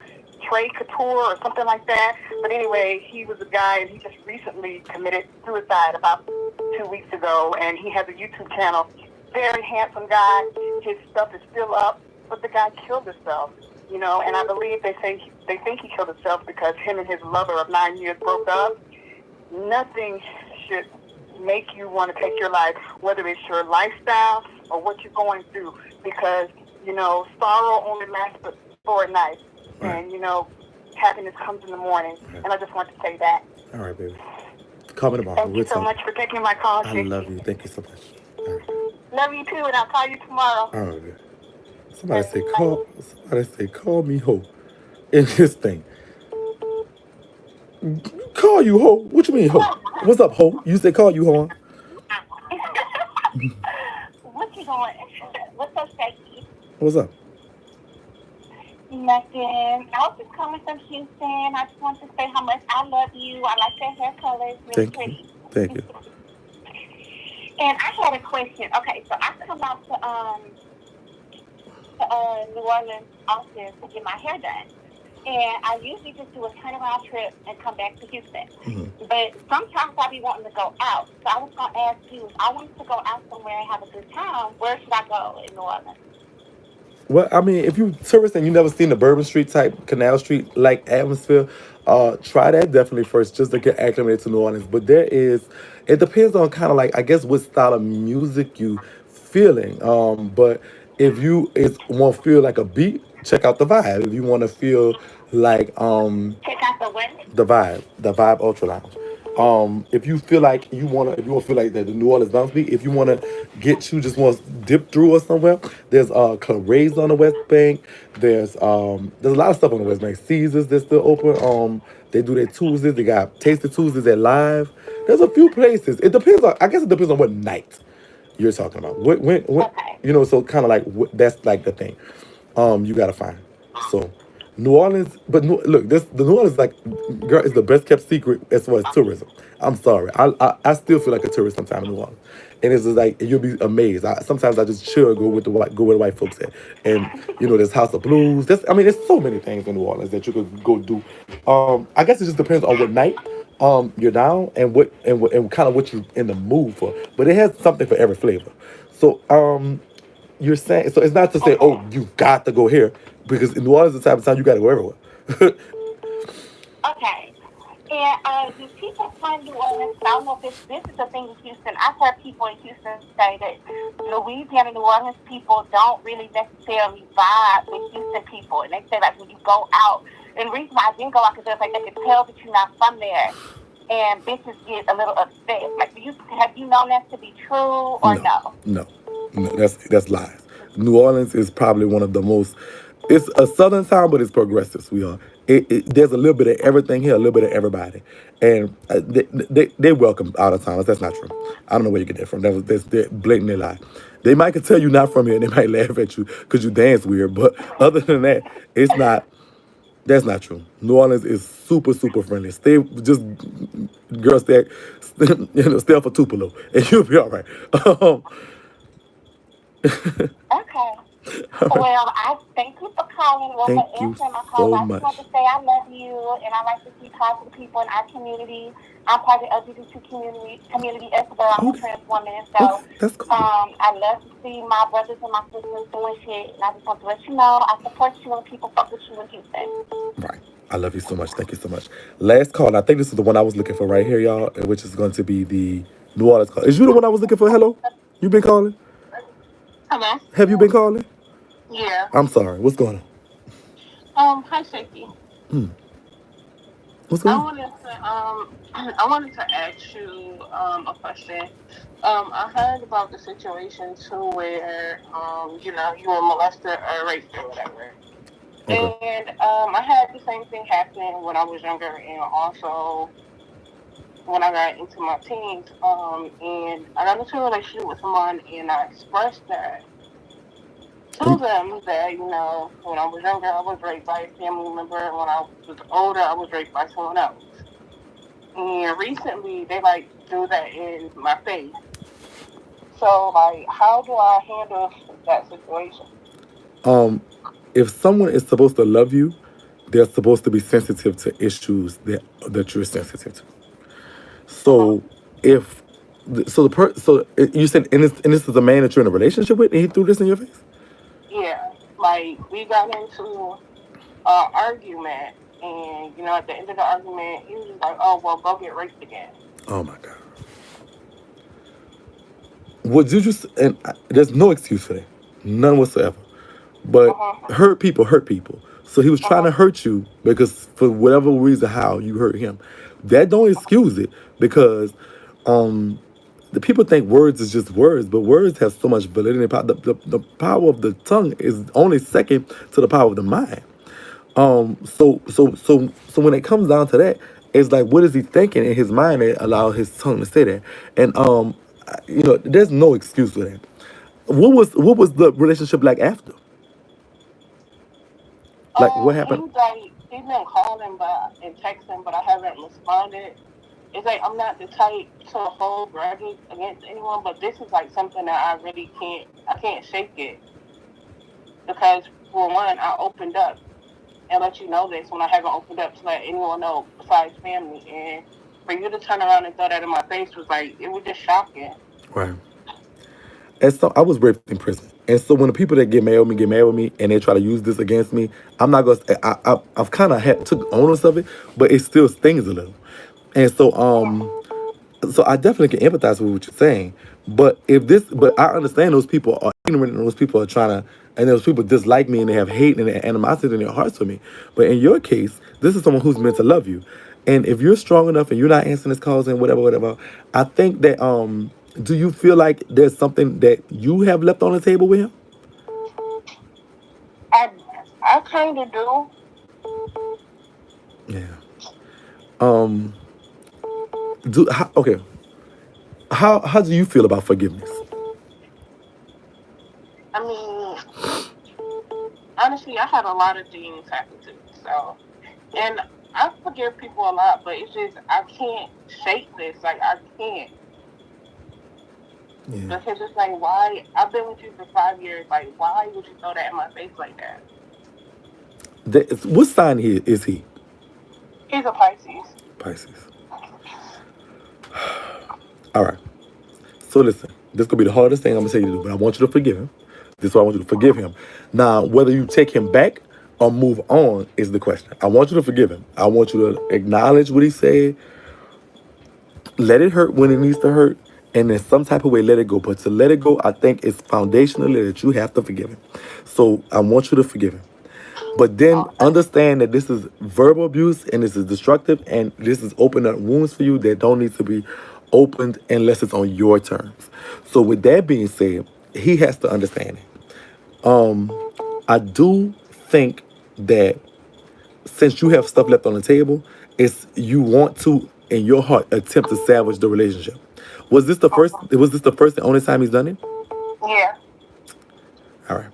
Trey Couture, or something like that. But anyway, he was a guy, and he just recently committed suicide about 2 weeks ago. And he has a YouTube channel. Very handsome guy. His stuff is still up, but the guy killed himself. And I believe they think he killed himself because him and his lover of 9 years broke up. Nothing should make you want to take your life, whether it's your lifestyle or what you're going through, because sorrow only lasts but for a night. Right. And happiness comes in the morning. Right. And I just want to say that. All right, baby. Call me tomorrow. Thank you so much for taking my call, Shakie. I love you. Thank you so much. All right. Love you too, and I'll call you tomorrow. All right, baby. Somebody say call me ho in this thing. Call you ho? What you mean ho? What's up, ho? You say call you ho? What you doing? What's up, Shakie? What's up? Nothing. I was just coming from Houston. I just want to say how much I love you. I like your hair color. It's really pretty. Thank you. And I had a question. Okay, so I come out to New Orleans often to get my hair done. And I usually just do a turnaround trip and come back to Houston. Mm-hmm. But sometimes I be wanting to go out. So I was going to ask you, if I wanted to go out somewhere and have a good time, where should I go in New Orleans? Well, I mean, if you tourist and you never seen the Bourbon Street type, Canal Street like atmosphere, try that definitely first just to get acclimated to New Orleans. But it depends on kind of like, I guess, what style of music you feeling. But if you want to feel like a beat, check out the Vibe. If you want to feel like check out the what? The Vibe Ultra Lounge. If you feel like if you want to feel like that the New Orleans bounce beat, if you want to just want to dip through or somewhere, there's Claret's on the West Bank. There's a lot of stuff on the West Bank. Caesars, they're still open. They do their Tuesdays. They got Tasted Tuesdays at Live. There's a few places. It depends on. I guess it depends on what night you're talking about. When okay. So kind of like that's like the thing. You gotta find. So. New Orleans, but look, the New Orleans girl is the best kept secret as far as tourism. I'm sorry, I still feel like a tourist sometimes in New Orleans, and it's just like you'll be amazed. Sometimes I just chill, go where the white folks at, and there's House of Blues. There's so many things in New Orleans that you could go do. I guess it just depends on what night you're down and and kind of what you're in the mood for. But it has something for every flavor. So you're saying so it's not to say you've got to go here. Because in New Orleans, the type of time you got to go everywhere. Okay. And do people find New Orleans? I don't know if this is a thing in Houston. I've heard people in Houston say that Louisiana, New Orleans people don't really necessarily vibe with Houston people. And they say, like, when you go out, and the reason why I didn't go out because like, they can tell that you're not from there. And bitches get a little upset. Like, have you known that to be true or no? No, that's lies. New Orleans is probably one of the most. It's a southern town, but it's progressive, sweetheart. There's a little bit of everything here, a little bit of everybody, and they welcome out of towners. That's not true. I don't know where you get that from. That's blatantly lie. They might could tell you not from here, and they might laugh at you because you dance weird. But other than that, it's not. That's not true. New Orleans is super, super friendly. Girls, stay for Tupelo, and you'll be all right. Okay. Well, I thank you for calling. Well, thank for answering my so call. I much. just want to say I love you, and I like to see positive people in our community. I'm part of the LGBT community as well. I'm a trans woman, so that's cool. I love to see my brothers and my sisters doing shit, and I just want to let you know I support you and people fuck with you in Houston. Right. I love you so much. Thank you so much. Last call. I think this is the one I was looking for right here, y'all, which is going to be the New Orleans call. Is you the one I was looking for? Hello? You been calling? Hello? Have you been calling? Yeah. I'm sorry. What's going on? Hi, Shakie. What's going on? I wanted to ask you a question. I heard about the situation too where you were molested or raped or whatever. Okay. And I had the same thing happen when I was younger and also when I got into my teens. And I got into a relationship with someone and I expressed that. Tell them that, when I was younger, I was raised by a family member. When I was older, I was raised by someone else. And recently, they, do that in my face. So, how do I handle that situation? If someone is supposed to love you, they're supposed to be sensitive to issues that you're sensitive to. Uh-huh. So if you said and this is a man that you're in a relationship with, and he threw this in your face. Yeah. We got into argument, and, at the end of the argument, he was just like, oh, well, go get raped again. Oh my god. Would you just there's no excuse for that, none whatsoever. But Uh-huh. hurt people hurt people. So he was trying Uh-huh. to hurt you because for whatever reason how you hurt him. That don't excuse it because um the people think words is just words, but words have so much validity. The power of the tongue is only second to the power of the mind. So when it comes down to that, it's like what is he thinking in his mind that allow his tongue to say that? And there's no excuse for that. What was the relationship like after? Like what happened? He's been calling and texting, but I haven't responded. It's like I'm not the type to hold grudges against anyone, but this is something that I can't shake it because for one, I opened up and let you know this when I haven't opened up to let anyone know besides family, and for you to turn around and throw that in my face was it was just shocking. Right. And so I was raped in prison. And so when the people that get mad with me, and they try to use this against me, I'm not gonna. I've kind of took onus of it, but it still stings a little. And so I definitely can empathize with what you're saying. But I understand those people are ignorant, and those people are trying to, and those people dislike me, and they have hate and animosity in their hearts for me. But in your case, this is someone who's meant to love you, and if you're strong enough and you're not answering his calls and whatever, I think that do you feel like there's something that you have left on the table with him? I I kind of do. Yeah. Um. Okay. How do you feel about forgiveness? I mean, honestly, I had a lot of things happen to me, so and I forgive people a lot, but it's just I can't shake this. I can't Yeah. because it's why I've been with you for 5 years. Why would you throw that in my face like that? What sign is he? He's a Pisces. Pisces. All right. So listen, this could be the hardest thing I'm gonna say you to do, but I want you to forgive him. This is why I want you to forgive him. Now, whether you take him back or move on is the question. I want you to forgive him. I want you to acknowledge what he said, let it hurt when it needs to hurt, and in some type of way let it go. But to let it go, I think it's foundationally that you have to forgive him. So I want you to forgive him. But then Okay. understand that this is verbal abuse and this is destructive and this is opening up wounds for you that don't need to be opened unless it's on your terms. So with that being said, he has to understand it. I do think that since you have stuff left on the table, it's you want to in your heart attempt to salvage the relationship. Was this the first and only time he's done it? Yeah. All right.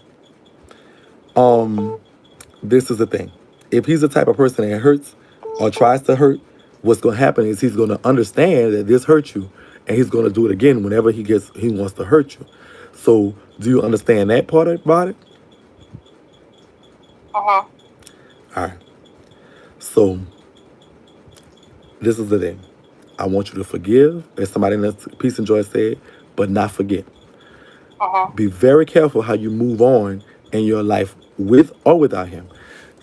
Um this is the thing. If he's the type of person that hurts or tries to hurt, what's going to happen is he's going to understand that this hurt you, and he's going to do it again whenever he wants to hurt you. So, do you understand that part about it? Uh huh. All right. So, this is the thing. I want you to forgive, as somebody in the Peace and Joy said, but not forget. Uh huh. Be very careful how you move on in your life with or without him.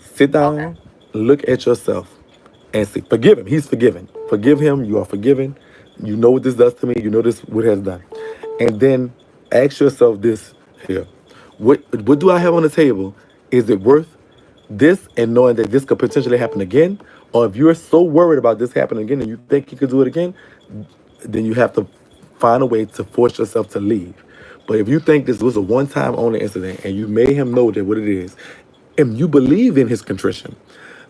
Sit Okay. down, look at yourself, and say, forgive him. He's forgiven. Forgive him. You are forgiven. You know what this does to me. You know this what it has done. And then ask yourself this here. What do I have on the table? Is it worth this and knowing that this could potentially happen again? Or if you're so worried about this happening again and you think you could do it again, then you have to find a way to force yourself to leave. But if you think this was a one-time only incident and you made him know that what it is, and you believe in his contrition,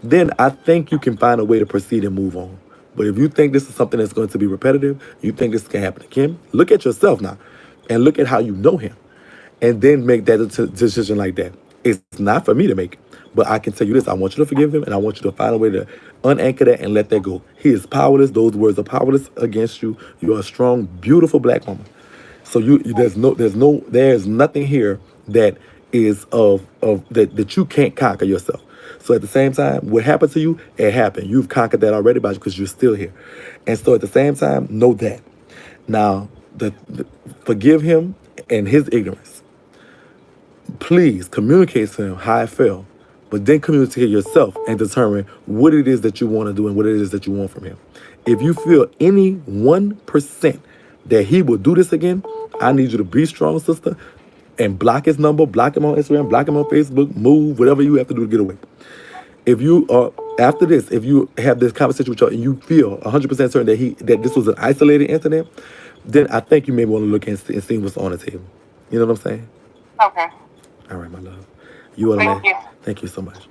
then I think you can find a way to proceed and move on. But if you think this is something that's going to be repetitive, you think this can happen again, look at yourself now and look at how you know him. and then make that decision like that. It's not for me to make, but I can tell you this: I want you to forgive him, and I want you to find a way to unanchor that and let that go. He is powerless. Those words are powerless against you. You are a strong, beautiful black woman. So there's nothing here that is of that you can't conquer yourself. So at the same time, what happened to you, it happened. You've conquered that already because you're still here. And so at the same time, know that. Now, forgive him and his ignorance. Please communicate to him how I feel, but then communicate yourself and determine what it is that you want to do and what it is that you want from him. If you feel any 1% that he will do this again, I need you to be strong, sister, and block his number, block him on Instagram, block him on Facebook, move, whatever you have to do to get away. If you are after this, if you have this conversation with y'all and you feel 100% certain that this was an isolated incident, then I think you may want to look and see what's on the table. You know what I'm saying? Okay. All right, my love. You are the man. Thank you. Thank you so much.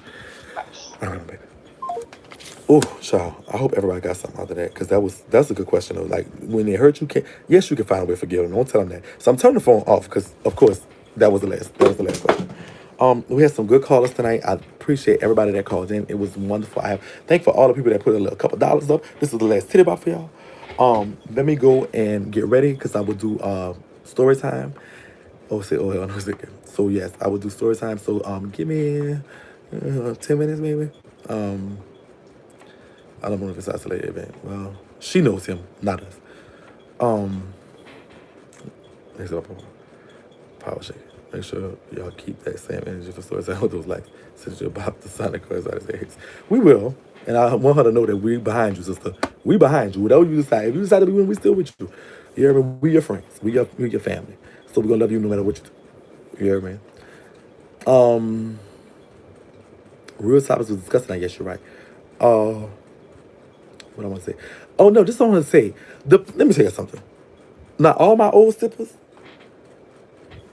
All right, baby. Oh, child. I hope everybody got something out of that because that's a good question though. Like when they hurt you, yes, you can find a way to forgive them. Don't tell them that. So I'm turning the phone off because, of course, that was the last question. We had some good callers tonight. I appreciate everybody that called in. It was wonderful. Thank for all the people that put a couple dollars up. This is the last titty bar for y'all. Let me go and get ready because I will do story time. Oh, no, so yes, I will do story time. So give me 10 minutes maybe. I don't know if it's isolated event. Well, she knows him, not us. Next up, power shake. Make sure y'all keep that same energy for story time with those likes. Since you're about to sign the cards out of his we will. And I want her to know that we behind you, sister. We behind you. Whatever you decide. If you decide to be with, we still with you. You hear me? We your friends. We your family. So we're gonna love you no matter what you do. You hear me? Real topics was discussing. I guess you're right. What I want to say? Oh no, just I want to say. Let me tell you something. Now all my old sippers,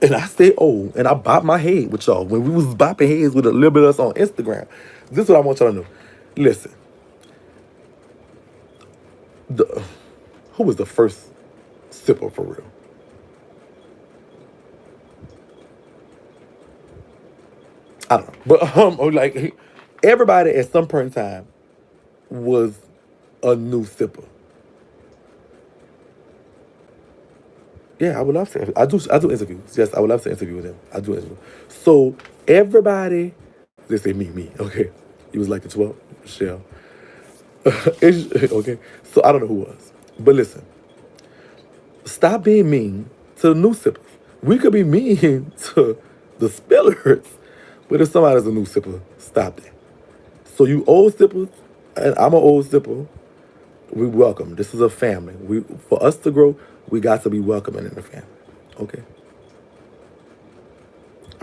and I stay old, and I bop my head with y'all when we was bopping heads with a little bit of us on Instagram. This is what I want y'all to know. Listen, who was the first sipper for real? I don't know, but like everybody at some point in time was a new sipper. Yeah, I would love to. I do interviews. Yes, I would love to interview with him. I do interviews. So everybody, they say me. Okay, he was like the 12th, Michelle. Okay, so I don't know who was, but listen, stop being mean to the new sippers. We could be mean to the spillers, but if somebody's a new sipper, stop that. So you old sippers, and I'm an old sipper. We welcome. This is a family. For us to grow, we got to be welcoming in the family. Okay.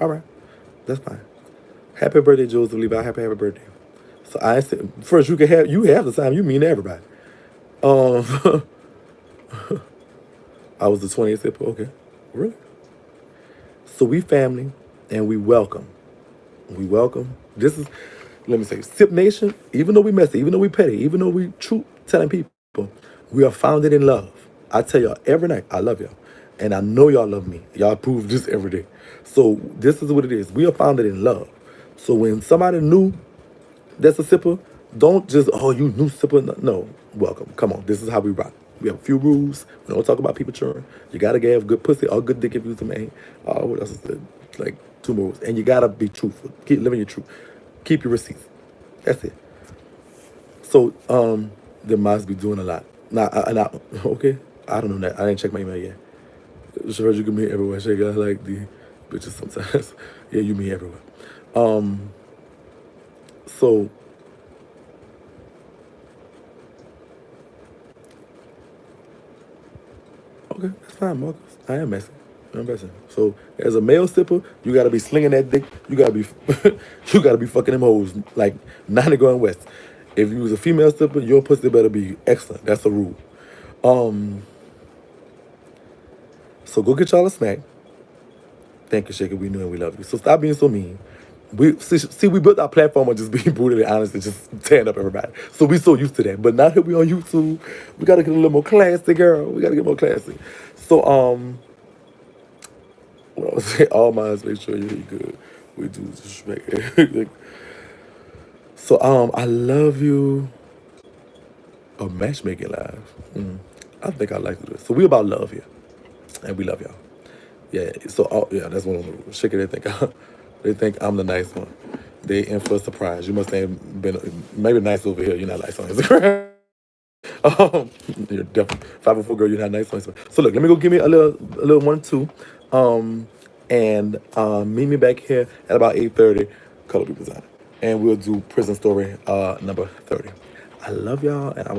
All right. That's fine. Happy birthday, Joseph Levi. Happy birthday. So I said, first you have the time. You mean everybody. I was the 20th sipper. Okay. Really? So we family and we welcome. We welcome. This is, let me say, Sip Nation, even though we messy, even though we petty, even though we truth telling people, we are founded in love. I tell y'all every night, I love y'all. And I know y'all love me. Y'all prove this every day. So this is what it is. We are founded in love. So when somebody new that's a sipper, don't just, oh, you new sipper. No, welcome. Come on. This is how we rock. We have a few rules. We don't talk about people churning. You got to have good pussy or good dick if you're the man. What else is there? Like 2 more rules. And you got to be truthful. Keep living your truth. Keep your receipts. That's it. So, they must be doing a lot. Now, okay? I don't know that. I didn't check my email yet. Sure, you can meet everywhere. Shake, I like the bitches sometimes. Yeah, you meet everywhere. So, okay, that's fine, Marcus. I am messy. I'm messing. So, as a male sipper, you gotta be slinging that dick. You gotta be, you gotta be fucking them hoes like 90 going west. If you was a female sipper, your pussy better be excellent. That's a rule. So go get y'all a snack. Thank you, Shakie. We knew and we love you. So stop being so mean. We built our platform on just being brutally honest and just tearing up everybody. So we so used to that. But now that we on YouTube, we gotta get a little more classy, girl. We gotta get more classy. So Well, I would say all minds make sure you're good. We do disrespect. So I love you. A matchmaking live. I think I like to do this. So we about love here, and we love y'all. Yeah. So yeah, that's one of the rules. Shakie, they think I'm the nice one. They in for a surprise. You must have been maybe nice over here. You're not nice on Instagram. You're definitely 504 girl. You're not nice on Instagram. So look, let me go give me a little 1-2, and meet me back here at about 8:30. Color People Design, and we'll do prison story number 30. I love y'all, and I will